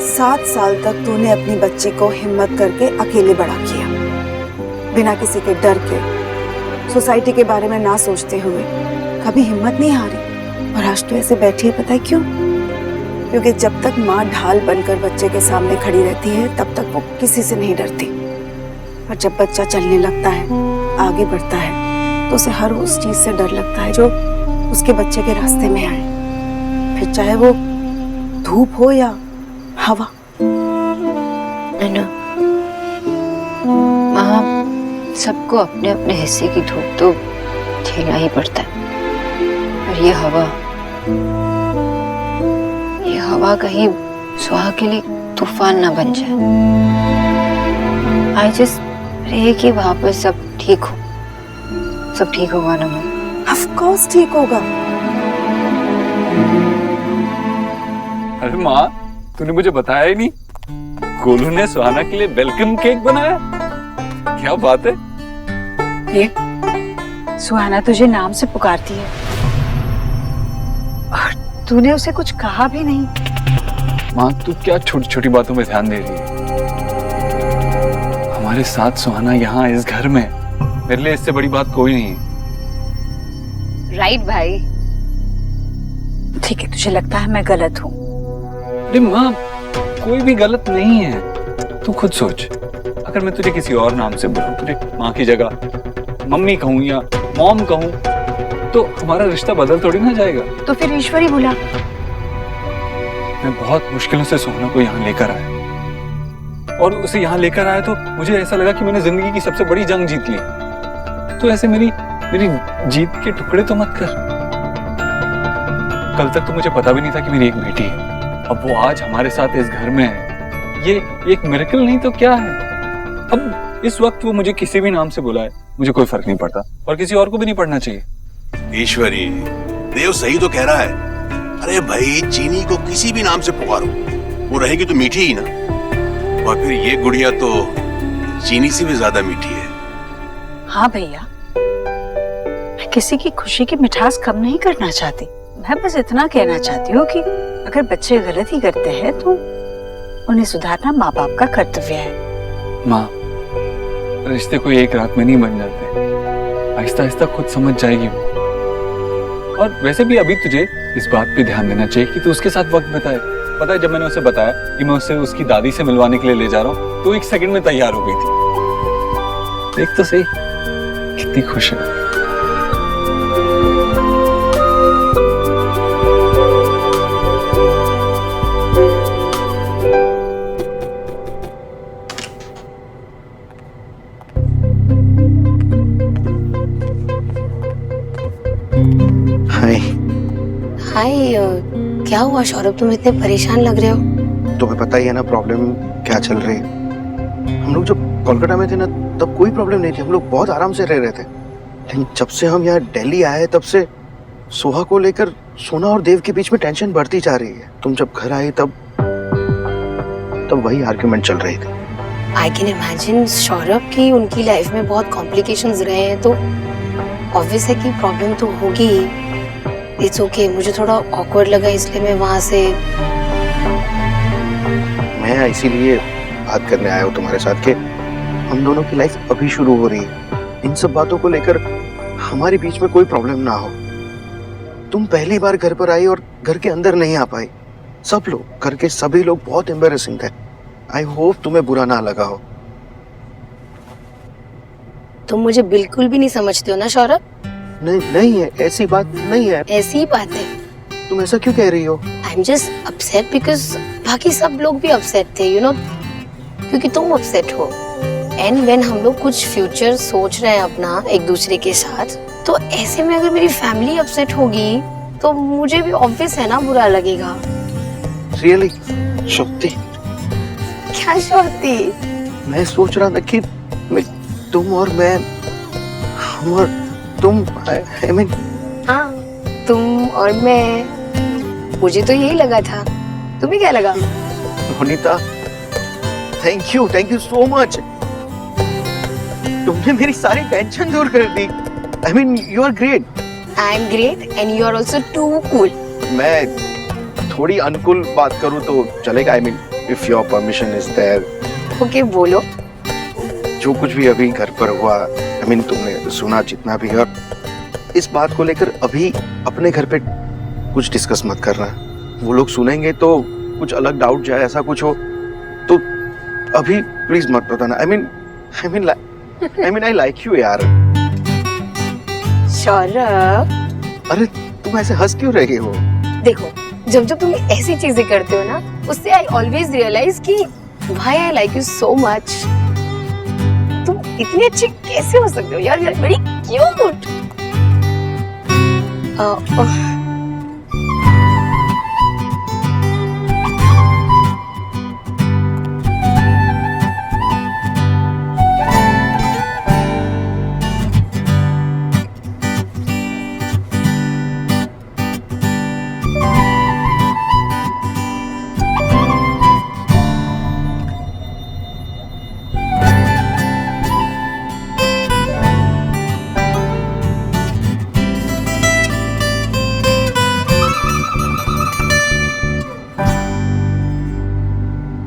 Speaker 4: 7 साल तक तूने अपनी बच्ची को हिम्मत करके अकेले बड़ा किया, बिना किसी के डर के, सोसाइटी के बारे में ना सोचते हुए। कभी हिम्मत नहीं हारी। और आज तो ऐसे बैठी है, पता है क्यों? क्योंकि जब तक माँ ढाल बनकर बच्चे के सामने खड़ी रहती है, तब तक वो किसी से नहीं डरती। पर जब बच्चा चलने लगता है, आगे बढ़ता है, तो उसे हर उस चीज से डर लगता है जो उसके बच्चे के रास्ते में आए, फिर चाहे वो धूप हो या हवा।
Speaker 2: माँ, सबको अपने अपने हिस्से की धूप तो झेलना ही पड़ता है, पर ये हवा कहीं सुहा के लिए तूफान ना बन जाए। आई जस्ट प्रे कि वहां पर सब ठीक हो। सब ठीक होगा ना माँ?
Speaker 4: ऑफ कोर्स ठीक होगा।
Speaker 8: अरे माँ, तूने मुझे बताया ही नहीं। गोलू ने सुहाना के लिए वेलकम केक बनाया। क्या बात है।
Speaker 4: ये सुहाना तुझे नाम से पुकारती है और तूने उसे कुछ कहा भी नहीं।
Speaker 8: माँ, तू क्या छोटी छोटी बातों में ध्यान दे रही है। हमारे साथ सुहाना यहाँ इस घर में, मेरे लिए इससे बड़ी बात कोई नहीं है।
Speaker 12: राइट भाई।
Speaker 4: ठीक है, तुझे लगता है मैं गलत हूँ।
Speaker 8: अरे माँ, कोई भी गलत नहीं है। तू खुद सोच, अगर मैं तुझे किसी और नाम से बुलाऊं, तुझे माँ की जगह मम्मी कहूँ या मॉम कहूँ, तो हमारा रिश्ता बदल थोड़ी ना जाएगा।
Speaker 4: तो फिर ईश्वरी बुला।
Speaker 8: मैं बहुत मुश्किलों से सुहाना को यहाँ लेकर आया, और उसे यहाँ लेकर आया तो मुझे ऐसा लगा कि मैंने जिंदगी की सबसे बड़ी जंग जीत ली। तो ऐसे मेरी जीत के टुकड़े तो मत कर। कल तक तो मुझे पता भी नहीं था कि मेरी एक बेटी है। अब वो आज हमारे साथ इस घर में है। ये एक मिरेकल नहीं तो क्या है। अब इस वक्त वो मुझे किसी भी नाम से बुलाए, मुझे कोई फर्क नहीं पड़ता, और किसी और को भी नहीं पड़ना चाहिए।
Speaker 13: ईश्वरी, देव सही तो कह रहा है। अरे भाई, चीनी को किसी भी नाम से पुकारो, वो रहेगी तो मीठी ही ना। और फिर ये गुड़िया तो चीनी से भी ज्यादा मीठी है।
Speaker 4: हाँ भैया, मैं किसी की खुशी की मिठास कम नहीं करना चाहती। मैं बस इतना कहना चाहती हूँ कि अगर बच्चे गलत ही करते हैं तो उन्हें सुधारना माँ बाप का कर्तव्य है।
Speaker 8: माँ, रिश्ते कोई एक रात में नहीं बन जाते, आहिस्ता आहिस्ता खुद समझ जाएगी वो। और वैसे भी अभी तुझे इस बात पे ध्यान देना चाहिए कि तू उसके साथ वक्त बिताए। पता है, जब मैंने उसे बताया कि मैं उसे उसकी दादी से मिलवाने के लिए ले जा रहा हूँ, तो 1 सेकंड में तैयार हो गई थी। देख तो सही कितनी खुश है।
Speaker 14: हाय, क्या हुआ सौरभ, तुम इतने परेशान लग रहे हो?
Speaker 3: तुम्हें पता ही है ना प्रॉब्लम क्या चल रही है। हम लोग जब कोलकाता में थे ना, तब कोई प्रॉब्लम नहीं थी, हम लोग बहुत आराम से रह रहे थे। लेकिन जब से हम यहाँ दिल्ली आए, तब से सोहा को लेकर सोना और देव के बीच में टेंशन बढ़ती जा रही है। तुम जब घर आई तब वही आर्गुमेंट चल रही थी।
Speaker 14: आई कैन इमेजिन सौरभ की उनकी लाइफ में बहुत कॉम्प्लिकेशंस रहे हैं, तो ऑब्वियस है कि प्रॉब्लम तो होगी। इट्स ओके, मुझे थोड़ा ऑकवर्ड लगा इसलिए मैं वहां से।
Speaker 3: मैं इसीलिए बात करने आया हूँ तुम्हारे साथ कि हम दोनों की लाइफ अभी शुरू हो रही है। इन सब बातों को लेकर हमारे बीच में कोई प्रॉब्लम ना हो। तुम पहली बार घर पर आई और घर के अंदर नहीं आ पाई। सब लोग, घर के सभी लोग बहुत एम्बैरेसिंग थे। आई होप तुम्हें बुरा ना लगा हो।
Speaker 14: तुम मुझे बिल्कुल भी नहीं समझते हो ना सौरभ?
Speaker 3: नहीं है, ऐसी बात नहीं है।
Speaker 14: ऐसी ही बात है।
Speaker 3: तुम ऐसा क्यों कह रही हो?
Speaker 14: I am just upset because बाकी सब लोग भी अपसेट थे, यू नो, क्योंकि तुम अपसेट हो। एंड व्हेन हम लोग कुछ फ्यूचर सोच रहे हैं अपना एक दूसरे के साथ, तो ऐसे में अगर मेरी फैमिली अपसेट होगी तो मुझे भी ऑब्वियस है ना बुरा लगेगा।
Speaker 3: रियली शक्ति?
Speaker 14: क्या शक्ति?
Speaker 3: मैं सोच रहा था कि तुम और मैं, हम और तुम, I mean...
Speaker 14: हाँ, तुम और मैं, मुझे तो यही लगा था। तुम्हें क्या लगा?
Speaker 3: Vanita, thank you so much. तुमने मेरी सारी टेंशन दूर कर दी। I mean, you are great.
Speaker 14: I am great and you are also too cool.
Speaker 3: मैं थोड़ी अनुकूल बात करूँ तो चलेगा? I mean, if your permission is there.
Speaker 14: Okay, बोलो।
Speaker 3: जो कुछ भी अभी घर पर हुआ, I mean, तुमने सुना जितना भी, और इस बात को लेकर अभी अपने घर पे कुछ डिस्कस मत करना। वो लोग सुनेंगे तो कुछ अलग डाउट जाए, ऐसा कुछ हो तो अभी प्लीज मत बताना। I mean, I mean I like you यार।
Speaker 12: सौरभ,
Speaker 3: अरे तुम ऐसे हंस क्यों रही हो?
Speaker 12: देखो जब जब तुम ऐसी चीजें करते हो ना, उससे आई ऑलवेज रियलाइज कि भाई I like you so much. तुम इतनी अच्छी कैसे हो सकते हो यार, यार बड़ी क्यूट।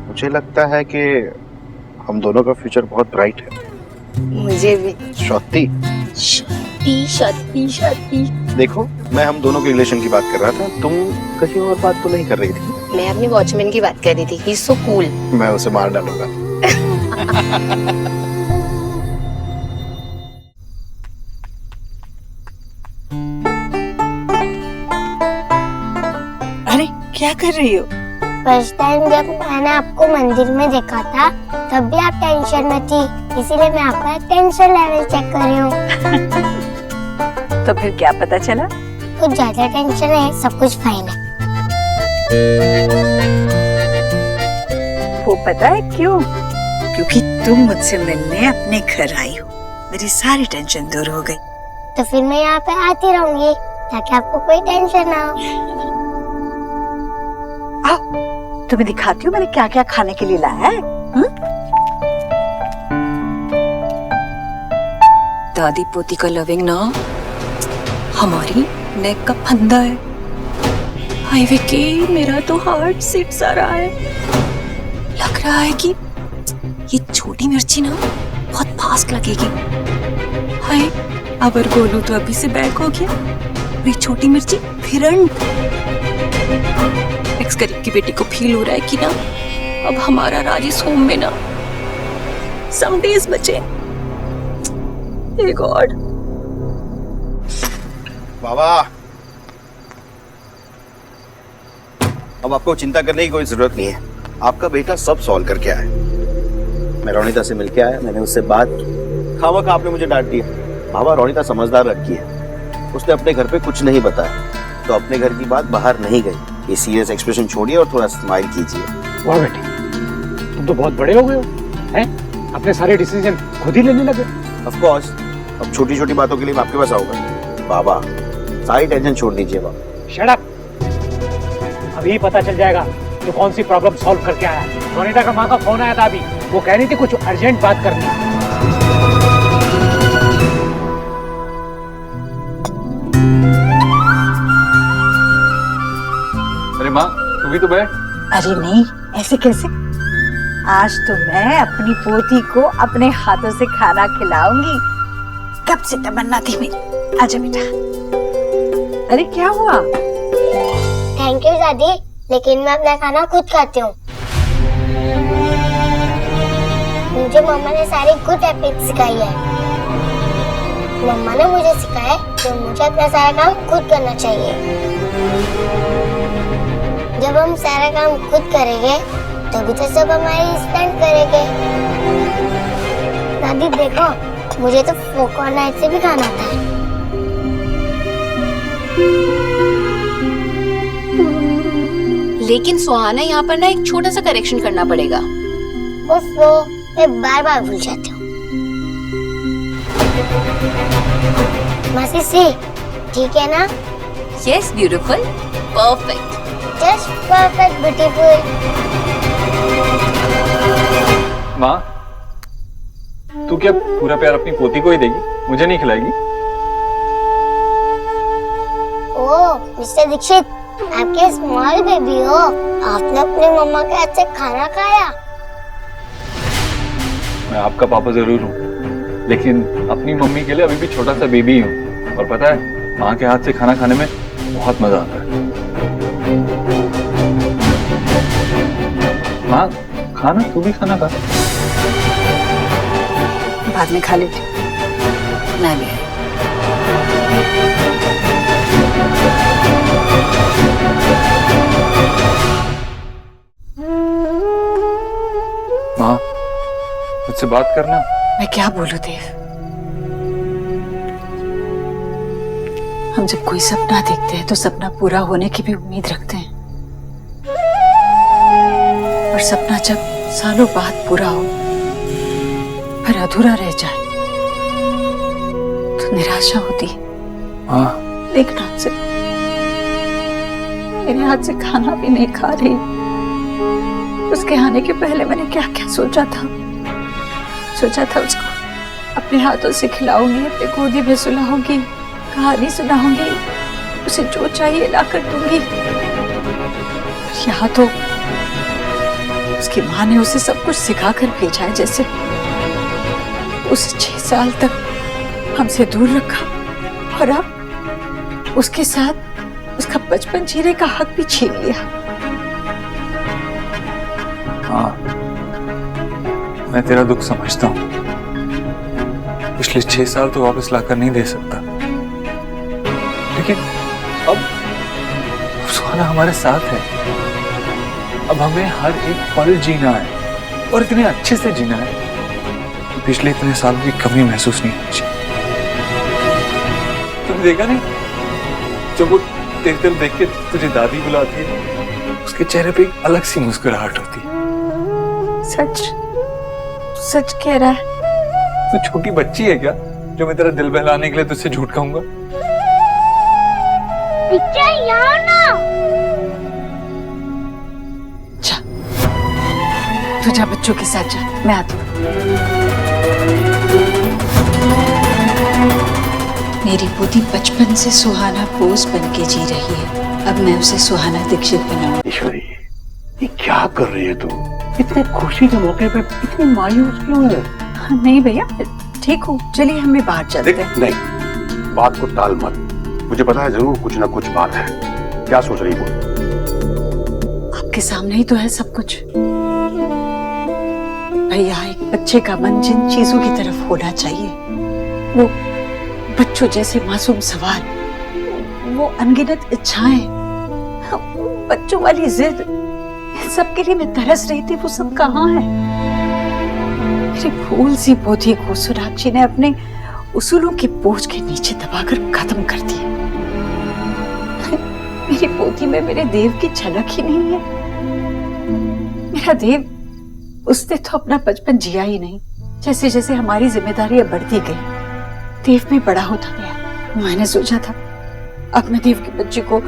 Speaker 3: मुझे लगता है कि हम दोनों का फ्यूचर बहुत ब्राइट है।
Speaker 12: मुझे भी।
Speaker 3: सौती
Speaker 12: शादी।
Speaker 3: देखो मैं हम दोनों के रिलेशन की बात कर रहा था, तुम कहीं और बात तो नहीं कर रही थी।
Speaker 12: मैं अपने वॉचमैन की बात कर रही थी, ही इज सो कूल।
Speaker 3: मैं उसे मार डालूंगा।
Speaker 4: अरे क्या कर रही हो?
Speaker 14: फर्स्ट टाइम जब मैंने आपको मंदिर में देखा था तब भी आप टेंशन में थी, इसीलिए मैं आपका टेंशन लेवल चेक कर रही हूँ।
Speaker 4: तो फिर क्या पता चला?
Speaker 14: कुछ ज्यादा टेंशन है, सब कुछ फाइन है।
Speaker 4: वो पता है क्यों? क्योंकि तुम मुझसे मिलने अपने घर आई हो, मेरी सारी टेंशन दूर हो गई।
Speaker 14: तो फिर मैं यहाँ पे आती रहूंगी ताकि आपको कोई टेंशन ना हो।
Speaker 4: तुम्हें दिखाती हूँ मैंने क्या क्या खाने के लिए लाया है।
Speaker 15: दादी पोती का लविंग ना हमारी नेक का फंदा है। हाय विकी, मेरा तो हार्ट सिट सा रहा है। लग रहा है कि ये छोटी मिर्ची ना बहुत फास्ट लगेगी। हाय, अगर गोलू तो अभी से बैक हो गया, ये छोटी मिर्ची फिरंट। एक्स गरीब की बेटी को फील हो रहा है कि ना अब हमारा राजेश होम में ना सम डेज बचे। हे गॉड।
Speaker 3: बाबा, अब आपको चिंता करने की कोई जरूरत नहीं है। आपका बेटा सब सॉल्व करके आया। मैं रोनिता से मिलके आया, मैंने उससे बात की। खामखा आपने मुझे डांट दिया। बाबा, रोनिता समझदार लड़की है, उसने अपने घर पे कुछ नहीं बताया, तो अपने घर की बात बाहर नहीं गई। ये सीरियस एक्सप्रेशन छोड़िए और थोड़ा स्माइल कीजिए।
Speaker 1: वाह बेटी, तुम तो बहुत बड़े हो गए हो, हैं? अपने सारे डिसीजन खुद ही लेने लगे।
Speaker 3: ऑफ कोर्स, अब छोटी छोटी बातों के लिए मैं आपके पास आऊंगा। बाबा, सारी टेंशन छोड़ दीजिए बाबा।
Speaker 1: Shut up. अभी पता चल जाएगा तो कौन सी प्रॉब्लम सॉल्व करके आया। रोनिता का माँ का फोन आया था अभी, वो कह रही थी कुछ अर्जेंट बात करनी है।
Speaker 7: अरे माँ, तू भी तो बैठ।
Speaker 4: अरे नहीं, ऐसे कैसे? आज तो मैं अपनी पोती को अपने हाथों से खाना खिलाऊंगी। कब से तमन्ना थी मेरी। आजा बेटा। अरे क्या हुआ?
Speaker 14: थैंक यू दादी, लेकिन मैं अपना खाना खुद खाती हूँ। मुझे मम्मा ने सारी गुड हैबिट सिखाई है। मम्मा ने मुझे सिखाया कि मुझे अपना सारा काम खुद करना चाहिए। जब हम सारा काम खुद करेंगे तभी तो सब हमारी रिस्पेक्ट करेंगे। दादी देखो, मुझे तो फोक और नाइफ से भी खाना आता है।
Speaker 12: लेकिन सुहाना, यहाँ पर ना एक छोटा सा करेक्शन करना पड़ेगा।
Speaker 14: ओफो, मैं बार बार भूल जाती हूँ। मासी सी, ठीक है ना?
Speaker 12: Yes beautiful, perfect,
Speaker 14: just perfect beautiful.
Speaker 7: माँ, तू क्या पूरा प्यार अपनी पोती को ही देगी, मुझे नहीं खिलाएगी?
Speaker 14: ओह मिस्टर दीक्षित, आपके स्मॉल बेबी हो, आपने अपने मम्मा के हाथ से खाना खाया।
Speaker 7: मैं आपका पापा जरूर हूँ, लेकिन अपनी मम्मी के लिए अभी भी छोटा सा बेबी हूँ। और पता है, माँ के हाथ से खाना खाने में बहुत मजा आता है। माँ, खाना, तू भी खाना खा।
Speaker 4: बाद में खा लेती।
Speaker 2: मैं भी आई।
Speaker 8: माँ, मुझसे बात करना।
Speaker 4: मैं क्या बोलूं देव, हम जब कोई सपना देखते हैं तो सपना पूरा होने की भी उम्मीद रखते हैं, और सपना जब सालों बाद पूरा हो फिर अधूरा रह जाए तो निराशा होती है।
Speaker 8: हाँ।
Speaker 4: देखना से मेरे हाथ से खाना भी नहीं खा रही। उसके आने के पहले मैंने क्या क्या सोचा था उसको अपने हाथों से खिलाऊंगी, अपने गोदी में सुलाऊंगी, कहानी सुनाऊंगी, उसे जो चाहिए लाकर दूंगी। यहाँ तो उसकी माँ ने उसे सब कुछ सिखाकर भेजा है, जैसे उसे 6 साल तक हमसे दूर रखा और अब उसके साथ उसका बचपन जीने का हक भी छीन लिया।
Speaker 8: हाँ, मैं तेरा दुख समझता हूँ। पिछले 6 साल तो वापस लाकर नहीं दे सकता, लेकिन अब सुहाना हमारे साथ है। अब हमें हर एक पल जीना है और इतने अच्छे से जीना है कि पिछले इतने साल की कमी महसूस नहीं होनी चाहिए। तुमने देखा नहीं, जब वो तेरी तरफ देख के तुझे दादी बुलाती है, उसके चेहरे पे एक अलग सी मुस्कुराहट होती है।
Speaker 4: सच कह रहा है।
Speaker 8: तू छोटी बच्ची है क्या जो मैं तेरा दिल बहलाने के लिए तुझसे झूठ कहूंगा?
Speaker 4: तू जा बच्चों के साथ जा, मैं आती हूँ। मेरी पोती बचपन से सुहाना बोस बन के जी रही है, अब मैं उसे सुहाना दीक्षित बनाऊं।
Speaker 13: ईश्वरी, ये क्या कर रही है तू? इतने खुशी के मौके पे इतनी मायूस क्यों है?
Speaker 4: नहीं भैया, ठीक हूँ, चलिए हमें बाहर चलते हैं।
Speaker 13: नहीं, बात को टाल मत। मुझे पता है जरूर कुछ ना कुछ बात है। क्या सोच रही हो?
Speaker 4: आपके सामने ही तो है सब कुछ। भैया, एक बच्चे का मन जिन चीजों की तरफ होना चाहिए, वो बच्चों जैसे मासूम सवाल, वो अनगिनत इच्छाएं, बच्चों वाली जिद, सबके लिए मैं तरस रही थी, वो सब कहाँ है? मेरी फूल सी पोथी को सोनाक्षी ने अपने उसूलों के बोझ के नीचे दबाकर खत्म कर दिया। मेरी पोथी में मेरे देव की झलक ही नहीं है। मेरा देव, उसने तो अपना बचपन जिया ही नहीं। जैसे जैसे हमारी जिम्मेदारियां बढ़ती गई, देव भी बड़ा होता गया। मैंने सोचा था अब मैं देव के बच्चे को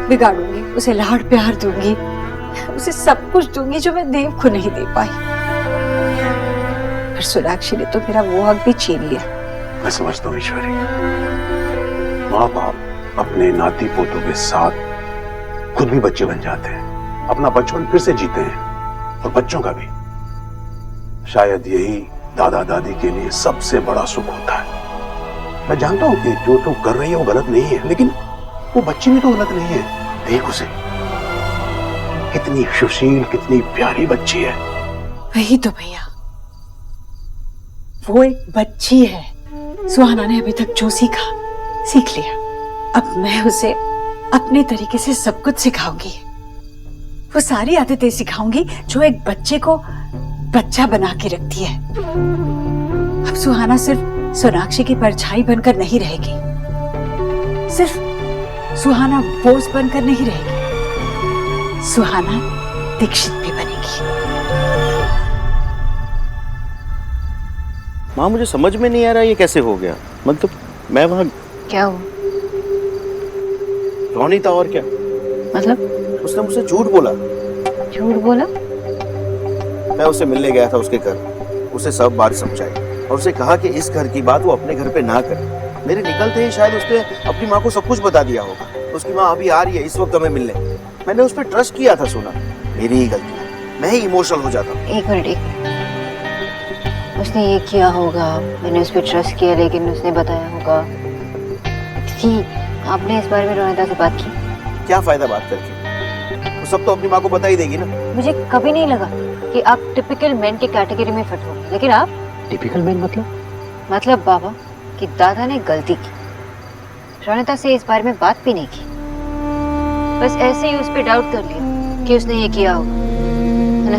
Speaker 4: बिगाड़ूंगी, उसे लाड़ प्यार दूंगी, उसे सब कुछ दूंगी जो मैं देव को नहीं दे पाई। फिर सोनाक्षी ने तो मेरा वो हक भी छीन लिया।
Speaker 13: मैं समझता हूँ ईश्वरी, माँ बाप अपने नाती पोतों के साथ खुद भी बच्चे बन जाते हैं, अपना बचपन फिर से जीते हैं, और बच्चों का भी। शायद यही दादा दादी के लिए सबसे बड़ा सुख होता है। मैं जानता हूँ कि जो तू कर रही है वो गलत नहीं है, लेकिन वो बच्ची भी तो गलत नहीं है। देख उसे, कितनी सुशील, कितनी प्यारी बच्ची है।
Speaker 4: वही तो भैया, वो एक बच्ची है। सुहाना ने अभी तक जो सीखा सीख लिया, अब मैं उसे अपने तरीके से सब कुछ सिखाऊंगी। वो सारी आदतें सिखाऊंगी जो एक बच्चे को बच्चा बना के रखती है। अब सुहाना सिर्फ सोनाक्षी की परछाई बनकर नहीं रहेगी, सिर्फ सुहाना बोस बनकर नहीं रहेगी, सुहाना दीक्षित भी बनेगी।
Speaker 3: माँ, मुझे समझ में नहीं आ रहा ये कैसे हो गया। मतलब मैं वहाँ
Speaker 2: क्या हुआ?
Speaker 3: रोनी था और क्या।
Speaker 2: मतलब
Speaker 3: उसने मुझसे झूठ बोला।
Speaker 2: झूठ बोला?
Speaker 3: मैं उससे मिलने गया था उसके घर, उसे सब बात समझाई और उसे कहा कि इस घर की बात वो अपने घर पे ना करे। मेरे निकलते ही शायद उसने अपनी माँ को सब कुछ बता दिया होगा। उसकी माँ अभी आ रही है इस वक्त हमें मिलने। मैंने उस पर ट्रस्ट किया था। सोना, मेरी ही गलती है, मैं ही इमोशनल हो जाता हूँ।
Speaker 2: एक मिनट, उसने ये किया होगा, मैंने उस पर ट्रस्ट किया, लेकिन उसने बताया होगा। आपने इस बारे में रोनिता से बात की?
Speaker 3: क्या फायदा बात करके, वो सब तो अपनी माँ को बता ही देगी ना।
Speaker 2: मुझे कभी नहीं लगा कि आप टिपिकल मैन के कैटेगरी में फिट हो, लेकिन आप
Speaker 1: टिपिकल मैन मतलब?
Speaker 2: मतलब बाबा कि दादा ने गलती की, रोनिता से इस बारे में बात भी नहीं की, बस ऐसे ही उस पर डाउट कर लिया कि उसने ये किया होगा, है ना?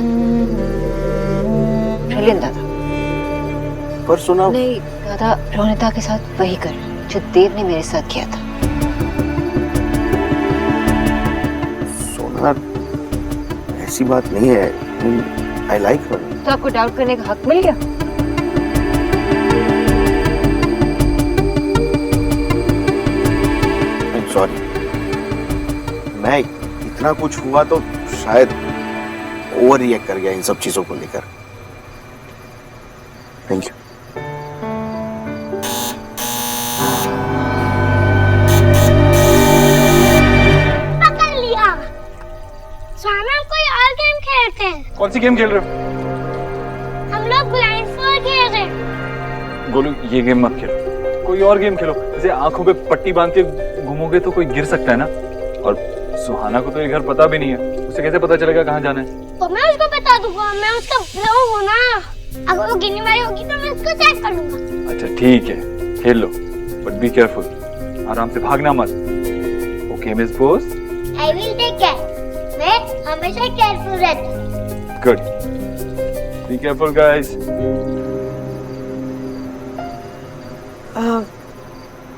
Speaker 2: ब्रिलियंट दादा।
Speaker 3: पर सुना
Speaker 2: नहीं, दादा रोनिता के साथ वही कर जो देव ने मेरे साथ किया था।
Speaker 3: सोना, ऐसी बात नहीं है। आई लाइक हर।
Speaker 2: तो आपको डाउट करने का हक मिल गया?
Speaker 3: सॉरी, मैं इतना कुछ हुआ तो शायद ओवर रिएक्ट कर गया इन सब चीजों को लेकर। Thank you.
Speaker 14: पकड़ लिया। स्वामी, हम कोई और गेम खेलते हैं।
Speaker 7: कौन सी गेम खेल रहे हो?
Speaker 14: हम लोग ब्लाइंडफोल्ड खेल रहे हैं।
Speaker 7: गोलू, ये गेम मत खेलो, कोई और गेम खेलो। जैसे आंखों पे पट्टी बांध के घूमोगे तो कोई गिर सकता है ना। और सुहाना को तो ये घर पता भी नहीं है, उसे कैसे पता चलेगा कहाँ जाना है?
Speaker 14: तो मैं उसको बता दूंगा, मैं उसका ब्रो हूँ ना। अगर वो गिरने वाली होगी तो मैं उसको चेक कर लूंगा।
Speaker 7: अच्छा ठीक है, खेल लो, बट बी केयरफुल, आराम से, भागना मत। Okay miss Bose?
Speaker 14: I will take care. मैं हमेशा केयरफुल रहता हूँ।
Speaker 7: Good, be careful guys.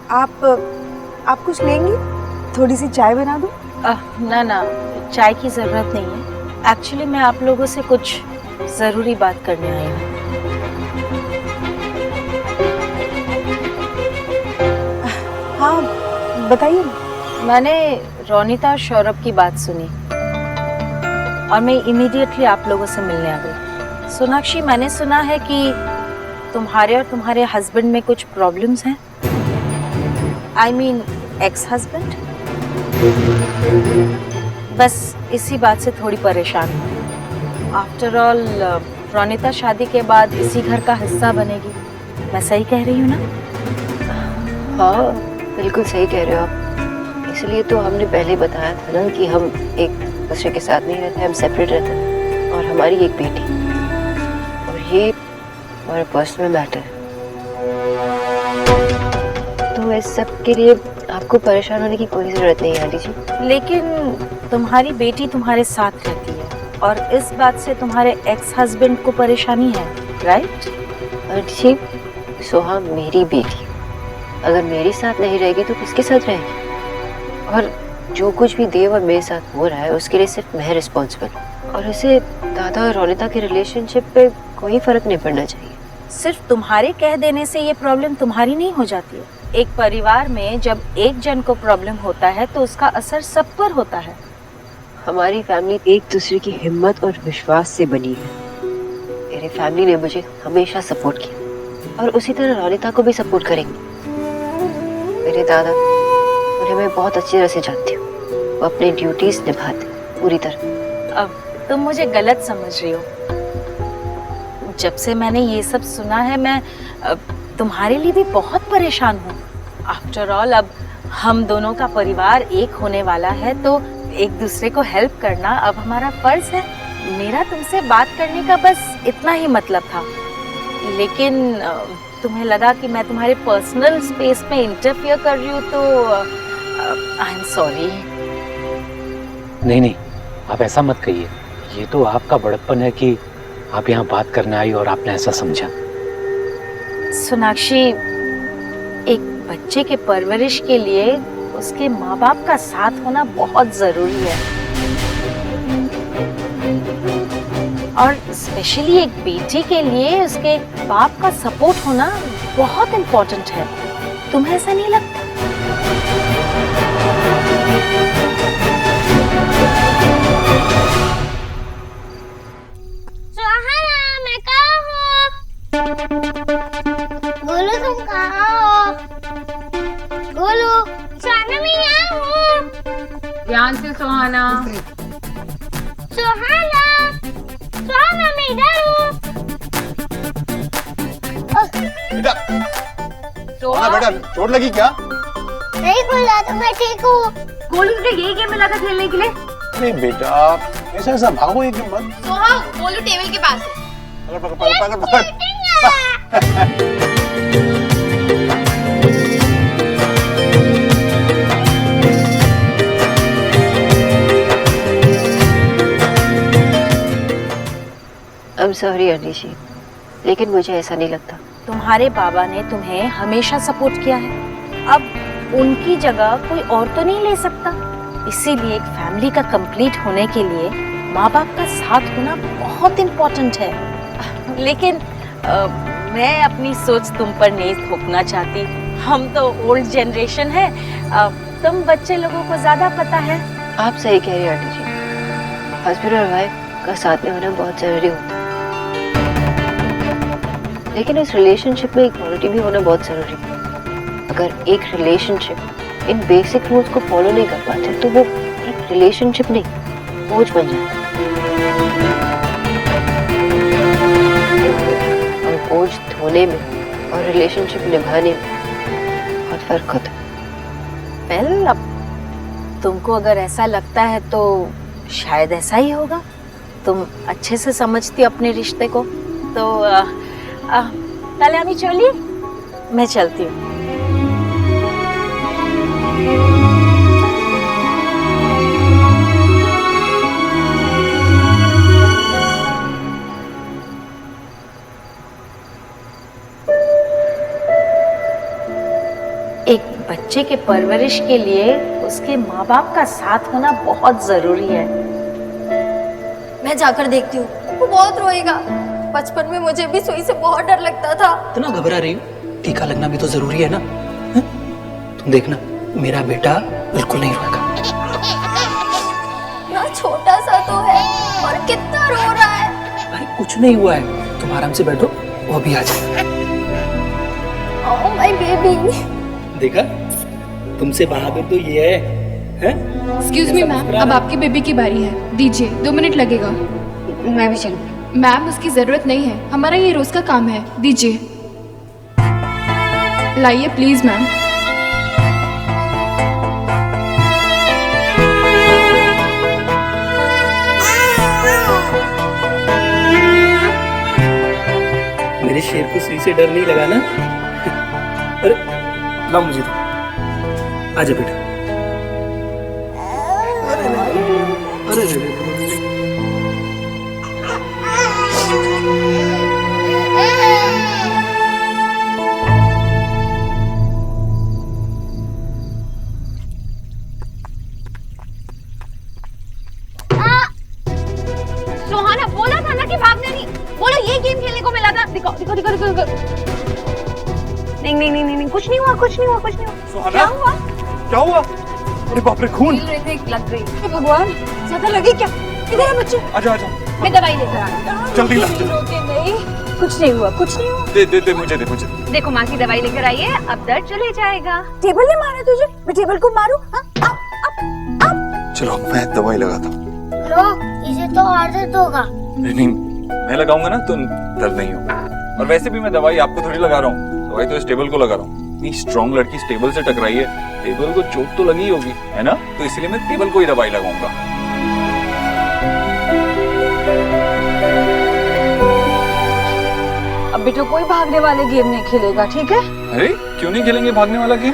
Speaker 4: आप कुछ लेंगी? थोड़ी सी चाय बना दूं?
Speaker 16: ना ना, चाय की जरूरत नहीं है। एक्चुअली मैं आप लोगों से कुछ जरूरी बात करने आई हूँ।
Speaker 4: हाँ बताइए।
Speaker 16: मैंने रोनिता और सौरभ की बात सुनी और मैं इमीडिएटली आप लोगों से मिलने आ गई। सोनाक्षी, मैंने सुना है कि तुम्हारे और तुम्हारे हस्बैंड में कुछ प्रॉब्लम्स हैं। I mean ex husband. बस इसी बात से थोड़ी परेशान हूँ। आफ्टर ऑल रोनिता शादी के बाद इसी घर का हिस्सा बनेगी। मैं सही कह रही हूँ ना?
Speaker 2: हाँ बिल्कुल सही कह रहे हो आप। इसलिए तो हमने पहले बताया था ना कि हम एक दूसरे के साथ नहीं रहते, हम सेपरेट रहते हैं। और हमारी एक बेटी, और ये हमारा पर्सनल मैटर है। तो इस सब के लिए आपको परेशान होने की कोई जरूरत नहीं है आंटी जी।
Speaker 16: लेकिन तुम्हारी बेटी तुम्हारे साथ रहती है और इस बात से तुम्हारे एक्स हस्बैंड को परेशानी है, राइट?
Speaker 2: आंटी जी, सोहा मेरी बेटी, अगर मेरे साथ नहीं रहेगी तो किसके साथ रहेगी? और जो कुछ भी देव और मेरे साथ हो रहा है उसके लिए सिर्फ मैं रिस्पॉन्सिबल हूँ। और उसे दादा और रोनिता के रिलेशनशिप पे कोई फर्क नहीं पड़ना चाहिए।
Speaker 16: सिर्फ तुम्हारे कह देने से ये प्रॉब्लम तुम्हारी नहीं हो जाती है। एक परिवार में जब एक जन को प्रॉब्लम होता है तो उसका असर सब पर होता है।
Speaker 2: हमारी फैमिली एक दूसरे की हिम्मत और विश्वास से बनी है। मेरी फैमिली ने मुझे हमेशा सपोर्ट किया और उसी तरह रोनिता को भी सपोर्ट करेंगे। मेरे दादा, उन्हें मैं बहुत अच्छी तरह से जानती हूँ, वो अपनी ड्यूटीज निभाते पूरी तरह।
Speaker 16: अब तुम मुझे गलत समझ रही हो। जब से मैंने ये सब सुना है मैं तुम्हारे लिए भी बहुत परेशान हूँ। आफ्टर ऑल अब हम दोनों का परिवार एक होने वाला है तो एक दूसरे को हेल्प करना अब हमारा फर्ज है। मेरा तुमसे बात करने का बस इतना ही मतलब था। लेकिन तुम्हें लगा कि मैं तुम्हारे पर्सनल स्पेस में इंटरफियर कर रही हूँ तो आई एम सॉरी।
Speaker 1: नहीं नहीं, आप ऐसा मत कहिए। ये तो आपका बड़प्पन है कि आप यहाँ बात करने आई और आपने ऐसा समझा।
Speaker 16: सोनाक्षी, एक बच्चे के परवरिश के लिए उसके माँ बाप का साथ होना बहुत जरूरी है और स्पेशली एक बेटी के लिए उसके बाप का सपोर्ट होना बहुत इम्पोर्टेंट है। तुम्हें ऐसा नहीं लगता?
Speaker 14: मैं कहाँ हूँ? गोलू तुम कहाँ हो? गोलू, सुहाना मैं यहाँ हूँ।
Speaker 17: ध्यान से सुहाना।
Speaker 14: सुहाना, सुहाना मैं इधर हूँ।
Speaker 13: बेटा, सुहाना बेटा, चोट लगी क्या?
Speaker 14: नहीं गोलू, तो मैं ठीक हूँ।
Speaker 17: गोलू तुझे यही गेम मिला था खेलने के लिए?
Speaker 13: नहीं बेटा, ऐसा भागो एक मत।
Speaker 17: सोहा, गोलू टेबल के पास है।
Speaker 13: पकड़।
Speaker 2: सॉरी आंटी जी, लेकिन मुझे ऐसा नहीं लगता।
Speaker 16: तुम्हारे बाबा ने तुम्हें हमेशा सपोर्ट किया है, अब उनकी जगह कोई और तो नहीं ले सकता। इसीलिए एक फैमिली का कंप्लीट होने के लिए माँ बाप का साथ होना बहुत इम्पोर्टेंट है। लेकिन मैं अपनी सोच तुम पर नहीं थोपना चाहती। हम तो ओल्ड जनरेशन है, तुम बच्चे लोगों को ज्यादा पता है।
Speaker 2: आप सही कह रही हैं आंटी जी, हस्बैंड और वाइफ का साथ में होना बहुत जरूरी होता है, लेकिन इस रिलेशनशिप में इक्वालिटी भी होना बहुत जरूरी है। अगर एक रिलेशनशिप इन बेसिक रूल्स को फॉलो नहीं कर पाते तो वो एक रिलेशनशिप नहीं, बोझ बन जाता है। और बोझ धोने में और रिलेशनशिप निभाने में बहुत फर्क होता है।
Speaker 16: वेल, अब तुमको अगर ऐसा लगता है तो शायद ऐसा ही होगा। तुम अच्छे से समझती हो अपने रिश्ते को, तो कल्याणी चलिए, मैं चलती हूँ। एक बच्चे के परवरिश के लिए उसके माँ बाप का साथ होना बहुत जरूरी है।
Speaker 18: मैं जाकर देखती हूँ, वो बहुत रोएगा। बचपन में मुझे भी सुई से बहुत डर लगता था।
Speaker 1: इतना घबरा रही हो? टीका लगना भी तो जरूरी है ना। तुम देखना, मेरा बेटा बिल्कुल नहीं रोएगा।
Speaker 18: ना छोटा सा तो है और कितना रो रहा है।
Speaker 1: अरे कुछ नहीं हुआ है, तुम आराम से बैठो, वो भी आ जाए।
Speaker 18: Oh my baby.
Speaker 1: देखा, तुमसे बहादुर तो ये है?
Speaker 10: एक्सक्यूज मी मैम, अब आपकी बेबी की बारी है, दीजिए 2 मिनट लगेगा।
Speaker 2: मैं भी चलूँ।
Speaker 10: मैम उसकी जरूरत नहीं है, हमारा ये रोज का काम है, दीजिए। लाइए प्लीज मैम।
Speaker 1: मेरे शेर को सुई से डर नहीं लगा ना? अरे ला मुझे तो, आजा बेटा। अरे
Speaker 6: सुहाना बोला था ना कि भागने नहीं। बोलो ये गेम खेलने को मिला था। दिखाओ दिखाओ दिखाओ दिखाओ। नहीं नहीं नहीं नहीं, कुछ नहीं हुआ, कुछ नहीं हुआ, कुछ नहीं हुआ। क्या हुआ?
Speaker 7: क्या हुआ? अरे बाप रे, खून!
Speaker 6: लग गई। भगवान, ज्यादा लगी क्या? इधर आ बच्चे।
Speaker 7: आजा आजा।
Speaker 6: मैं दवाई लेकर आ।
Speaker 7: जल्दी ला।
Speaker 6: नहीं, कुछ नहीं हुआ, कुछ नहीं हुआ।
Speaker 7: दे मुझे, दे मुझे।
Speaker 6: देखो माँ की दवाई लेकर आई है, अब दर्द चले जाएगा।
Speaker 4: टेबल ने मारा तुझे? मैं टेबल को मारूं?
Speaker 7: चलो मैं दवाई लगाता हूँ।
Speaker 14: लो, इसे तो और दर्द होगा।
Speaker 7: नहीं, मैं लगाऊंगा ना तो दर्द नहीं होगा। और वैसे भी मैं दवाई आपको थोड़ी लगा रहा हूँ, दवाई तो इस टेबल को लगा रहा हूँ। इतनी स्ट्रॉन्ग लड़की इस टेबल से टकराई है, टेबल को चोट तो लगी होगी, है ना? तो इसलिए मैं टेबल को ही दवाई लगाऊंगा।
Speaker 6: अब बेटा कोई भागने वाले गेम नहीं खेलेगा, ठीक है?
Speaker 7: अरे क्यों नहीं खेलेंगे भागने वाला गेम?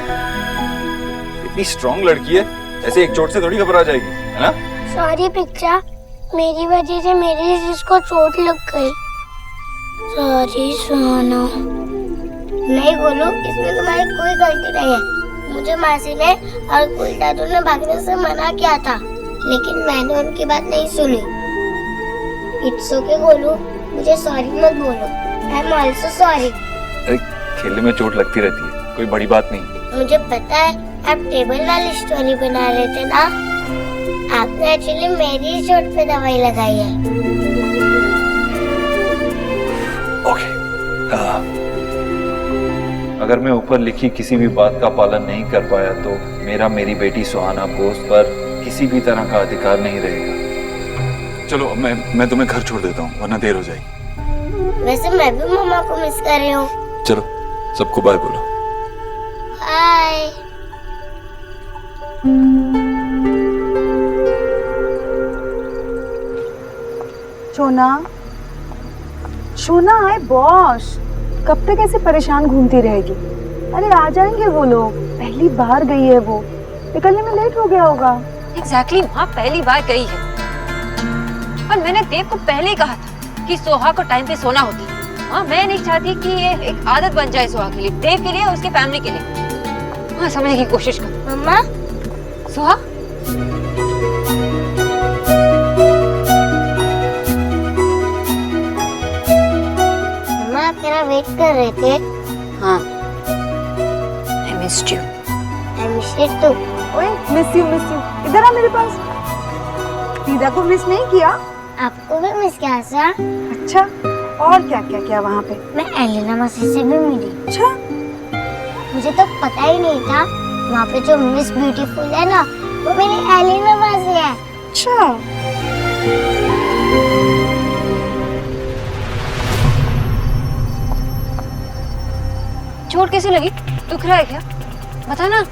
Speaker 7: इतनी स्ट्रॉन्ग लड़की है, ऐसे एक चोट से थोड़ी घबरा जाएगी, है ना?
Speaker 14: सॉरी पिक्चा, मेरी वजह से मेरी जिसको चोट लग गई। सॉरी सुहाना। नहीं बोलो, इसमें तुम्हारी कोई गलती नहीं है। मुझे मासी ने और उल्टा तुमने भागने से मना किया था, लेकिन मैंने उनकी बात नहीं सुनी। इट्स ओके गोलू, मुझे सॉरी मत बोलो। I am also sorry.
Speaker 7: अरे खेलने में चोट लगती रहती है, कोई बड़ी बात नहीं।
Speaker 14: मुझे पता है आप टेबल वाली स्टोरी बना रहे थे ना। आपने एक्चुअली मेरी चोट पे दवाई लगाई है।
Speaker 7: ओके, अगर मैं ऊपर लिखी किसी भी बात का पालन नहीं कर पाया तो मेरा मेरी बेटी सुहाना बोस पर किसी भी तरह का अधिकार नहीं रहेगा। चलो मैं तुम्हें घर छोड़ देता हूँ, वरना देर हो जाएगी।
Speaker 14: वैसे मैं भी मम्मा को मिस कर रही हूँ।
Speaker 7: चलो सबको बाय बोलो।
Speaker 14: बाय।
Speaker 4: शोना, शोना आए बॉस। कब तक ऐसे परेशान घूमती रहेगी? अरे आ जाएंगे वो लोग, पहली बार गई है वो, निकलने में लेट हो गया होगा।
Speaker 2: एग्जैक्टली, वहाँ पहली बार गई है और मैंने देव को पहले ही कहा था कि सोहा को टाइम पे सोना होता। हाँ, मैं नहीं चाहती कि ये एक आदत बन जाए सोहा के लिए, देव के लिए और उसके फैमिली के लिए। हाँ, समझने की कोशिश कर।
Speaker 14: मम्मा
Speaker 2: सोहा,
Speaker 14: मम्मा आप मेरा वेट कर रहे थे?
Speaker 2: हाँ, I missed you.
Speaker 14: I miss you too.
Speaker 4: ओए मिस यू इधर आ मेरे पास। दीदा को मिस नहीं किया?
Speaker 14: आपको भी मिस किया सर।
Speaker 4: अच्छा, और क्या क्या किया वहाँ पे?
Speaker 14: मैं एलिना मासी से भी मिली।
Speaker 4: अच्छा,
Speaker 14: मुझे तो पता ही नहीं था वहाँ पे जो मिस ब्यूटीफुल है ना, वो मेरी एलिना मासी है।
Speaker 4: अच्छा,
Speaker 2: चोट कैसे लगी? दुख रहा है क्या? बता ना।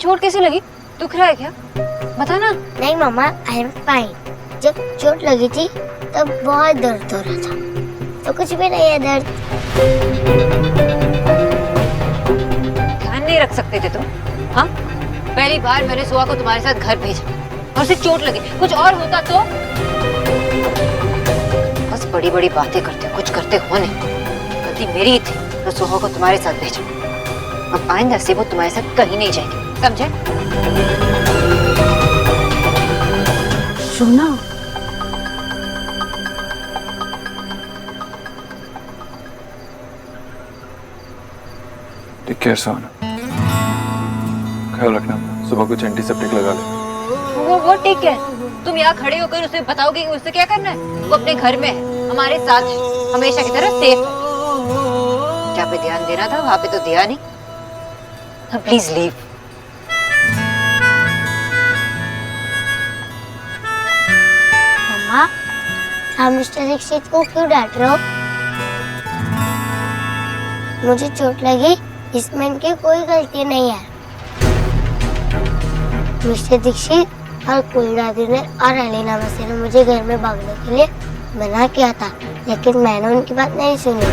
Speaker 2: चोट कैसे लगी? दुख रहा है क्या? बता ना।
Speaker 14: नहीं मम्मा, आई एम फाइन। जब चोट लगी थी तब बहुत दर्द हो रहा था, तो कुछ भी नहीं है दर्द।
Speaker 2: ध्यान नहीं रख सकते थे तुम? हाँ, पहली बार मैंने सुहा को तुम्हारे साथ घर भेजा और उसे चोट लगी। कुछ और होता तो? बस बड़ी बड़ी बातें करते हो, कुछ करते हो नहीं। गलती मेरी ही थी तो सुहा को तुम्हारे साथ भेजा। अब आइंदा से वो तुम्हारे साथ कहीं नहीं जाएगी, समझे?
Speaker 4: सोना,
Speaker 7: टेक केयर सोना, ख्याल रखना, सुबह कुछ एंटीसेप्टिक लगा ले।
Speaker 2: वो ठीक है। तुम यहाँ खड़े होकर उसे बताओगे कि उससे क्या करना है? वो अपने घर में है, हमारे साथ है, हमेशा की तरह सेफ है। जहाँ पे ध्यान देना था वहाँ पे तो दिया नहीं। Please leave.
Speaker 14: मम्मा, आप मिस्टर दीक्षित को क्यों डांट रहे हो? मुझे चोट लगी, इसमें इनकी कोई गलती नहीं है। मिस्टर दीक्षित और कुलदादी ने और एलिना मासी ने मुझे घर में भागने के लिए मना किया था, लेकिन मैंने उनकी बात नहीं सुनी।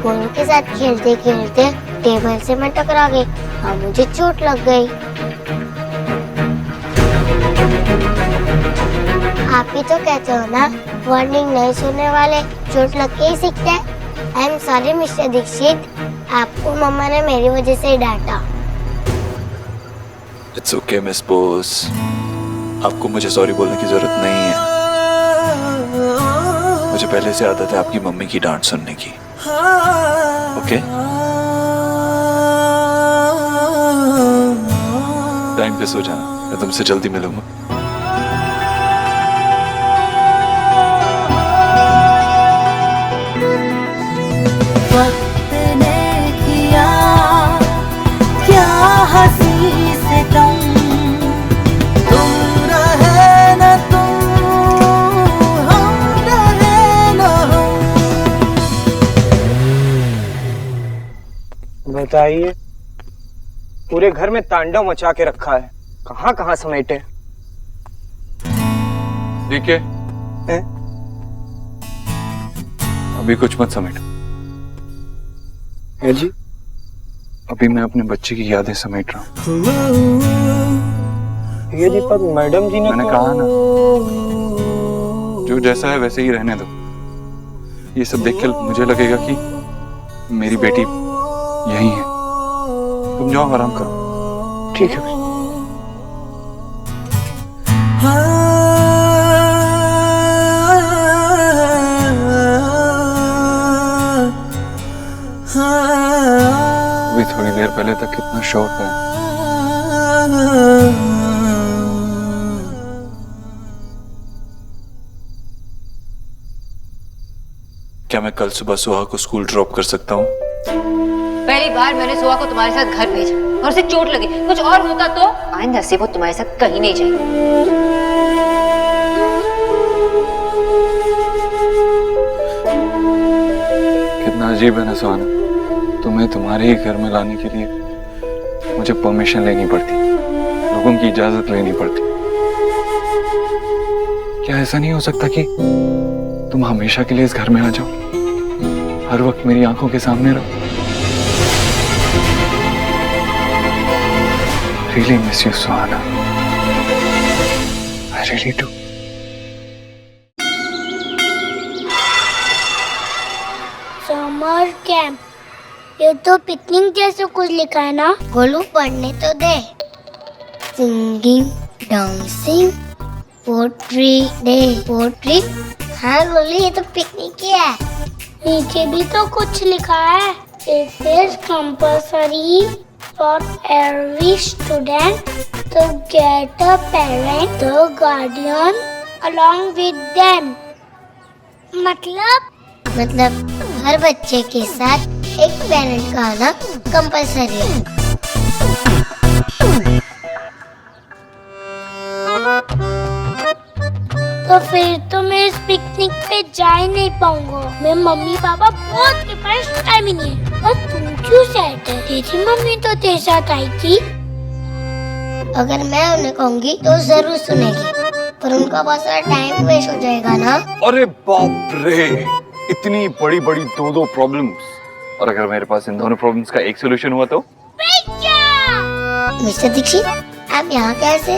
Speaker 14: गोलू के साथ खेलते खेलते टेबल से मैं टकरा गई और मुझे चोट लग गई। आप ही तो कहते हो ना, वार्निंग नहीं सुनने वाले चोट लग के ही सीखते हैं। I am sorry mister Dikshit, आपको मम्मा ने मेरी वजह से डांटा।
Speaker 11: इट्स ओके मिस बोस, आपको मुझे सॉरी बोलने की जरूरत नहीं है। मुझे पहले से आदत है आपकी मम्मी की डांट सुनने की। ओके, टाइम पे सो जाना, मैं तुमसे जल्दी मिलूंगा।
Speaker 19: वक्त ने किया क्या हंसी से तुम रहे न तुम, हम रहे न हम।
Speaker 9: बताइए, पूरे घर में तांडव मचा के रखा है, कहाँ कहाँ समेटे।
Speaker 7: ठीक है, अभी कुछ मत समेट।
Speaker 9: है जी,
Speaker 7: अभी मैं अपने बच्चे की यादें समेट रहा हूँ।
Speaker 9: ये दीपक मैडम जी ने
Speaker 7: मैंने कहा ना, जो जैसा है वैसे ही रहने दो। ये सब देख के मुझे लगेगा कि मेरी बेटी यही है। तुम जाओ, आराम करो।
Speaker 9: ठीक है।
Speaker 7: अभी थोड़ी देर पहले तक कितना शौक है।
Speaker 11: क्या मैं कल सुबह सुहा को स्कूल ड्रॉप कर सकता हूँ?
Speaker 2: पहली बार मैंने सुहा को तुम्हारे साथ घर भेजा और उसे चोट लगी। कुछ और होता तो? आइंदा से वो तुम्हारे साथ कहीं नहीं जाएगी।
Speaker 7: कितना अजीब है ना सुहाना, तुम्हें तुम्हारे ही घर में लाने के लिए मुझे परमिशन लेनी पड़ती, लोगों की इजाजत लेनी पड़ती। क्या ऐसा नहीं हो सकता कि तुम हमेशा के लिए इस घर में आ जाओ, हर वक्त मेरी आंखों के सामने रहो? really miss you, Suhana. I really do.
Speaker 14: Summer camp, ये तो पिकनिक जैसे कुछ लिखा है ना। गोलू पढ़ने तो दे। Singing, dancing, poetry day. Poetry? हाँ गोलू, ये तो पिकनिक ही है। नीचे भी तो कुछ लिखा है। It is compulsory for every student to get a parent, the guardian along with them. मतलब हर बच्चे के साथ एक पेरेंट का आना कंपल्सरी है। तो फिर तो मैं इस पिकनिक पे जा ही नहीं पाऊंगा। मेरे मम्मी पापा बहुत के पास टाइम ही नहीं है। और तू क्यों सैड है? तेरी मम्मी तो तेरे साथ आई थी। अगर मैं उन्हें कहूँगी तो जरूर सुनेगी, पर उनका बहुत सारा टाइम वेस्ट हो जाएगा ना।
Speaker 11: अरे बाप रे, इतनी बड़ी बड़ी दो प्रॉब्लम्स, और अगर मेरे पास इन दोनों प्रॉब्लम्स का एक सोल्यूशन हुआ तो?
Speaker 14: मिस्टर दीक्षित, आप यहाँ कैसे?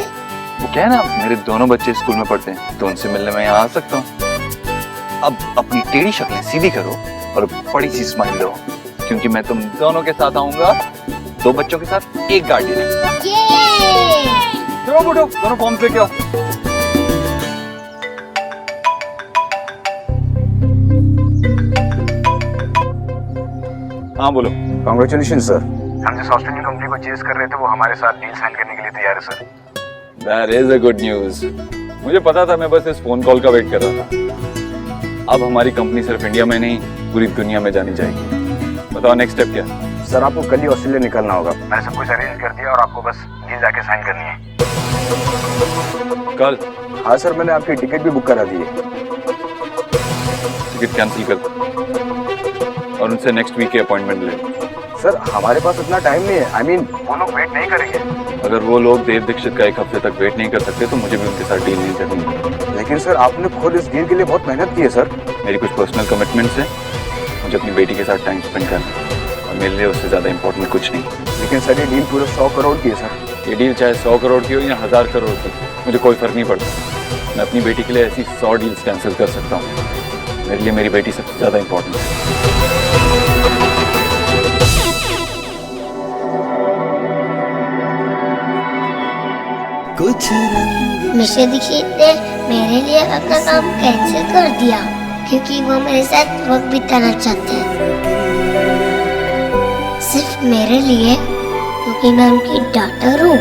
Speaker 11: वो क्या है ना, मेरे दोनों बच्चे स्कूल में पढ़ते हैं, तो उनसे मिलने मैं यहाँ आ सकता हूँ। अब अपनी टेढ़ी शक्लें सीधी करो और बड़ी सी स्माइल दो, क्योंकि मैं तुम दोनों के साथ आऊंगा। 2 बच्चों के साथ एक गार्डियन। चलो बुढ़ो, दोनों फॉर्म लेके आओ। हाँ बोलो।
Speaker 20: Congratulation sir. हम जिस ऑस्ट्रेलियन कंपनी को चेस कर रहे थे वो हमारे साथ डील साइन करने के लिए तैयार है sir.
Speaker 11: That is a good news. मुझे पता था, मैं बस इस फोन कॉल का वेट कर रहा था। अब हमारी कंपनी सिर्फ इंडिया में नहीं, पूरी दुनिया में जानी जाएगी। बताओ नेक्स्ट स्टेप क्या?
Speaker 20: सर आपको कल ही ऑस्ट्रेलिया निकलना होगा। मैंने सब कुछ अरेंज कर दिया और आपको बस डील जाके साइन करनी है।
Speaker 11: कल?
Speaker 20: हाँ सर, मैंने आपकी टिकट भी बुक करा दी है।
Speaker 11: टिकट कैंसिल कर दो और उनसे नेक्स्ट वीक की अपॉइंटमेंट ले।
Speaker 20: सर हमारे पास उतना टाइम नहीं है। I mean, वो लोग वेट नहीं करेंगे।
Speaker 11: अगर वो लोग देव दीक्षित का 1 हफ्ते तक वेट नहीं कर सकते तो मुझे भी उनके साथ डील नहीं करनी।
Speaker 20: लेकिन सर आपने खुद इस डील के लिए बहुत मेहनत की है सर।
Speaker 11: मेरी कुछ पर्सनल कमिटमेंट्स हैं, मुझे अपनी बेटी के साथ टाइम स्पेंड करना है, और मेरे लिए उससे ज्यादा इम्पोर्टेंट कुछ नहीं।
Speaker 20: लेकिन सर ये डील पूरे 100 करोड़ की है सर।
Speaker 11: ये डील चाहे 100 करोड़ की हो या 1000 करोड़ की, मुझे कोई फर्क नहीं पड़ता। मैं अपनी बेटी के लिए ऐसी 100 डील्स कैंसिल कर सकता हूँ। मेरे लिए मेरी बेटी सबसे ज्यादा इम्पोर्टेंट है।
Speaker 19: कुछ रंग
Speaker 14: मिस्टर दीक्षित ने मेरे लिए अपना काम कैंसिल कर दिया क्योंकि वो मेरे साथ वक्त बिताना चाहते हैं। सिर्फ मेरे लिए, क्योंकि मैं उनकी डॉटर हूँ।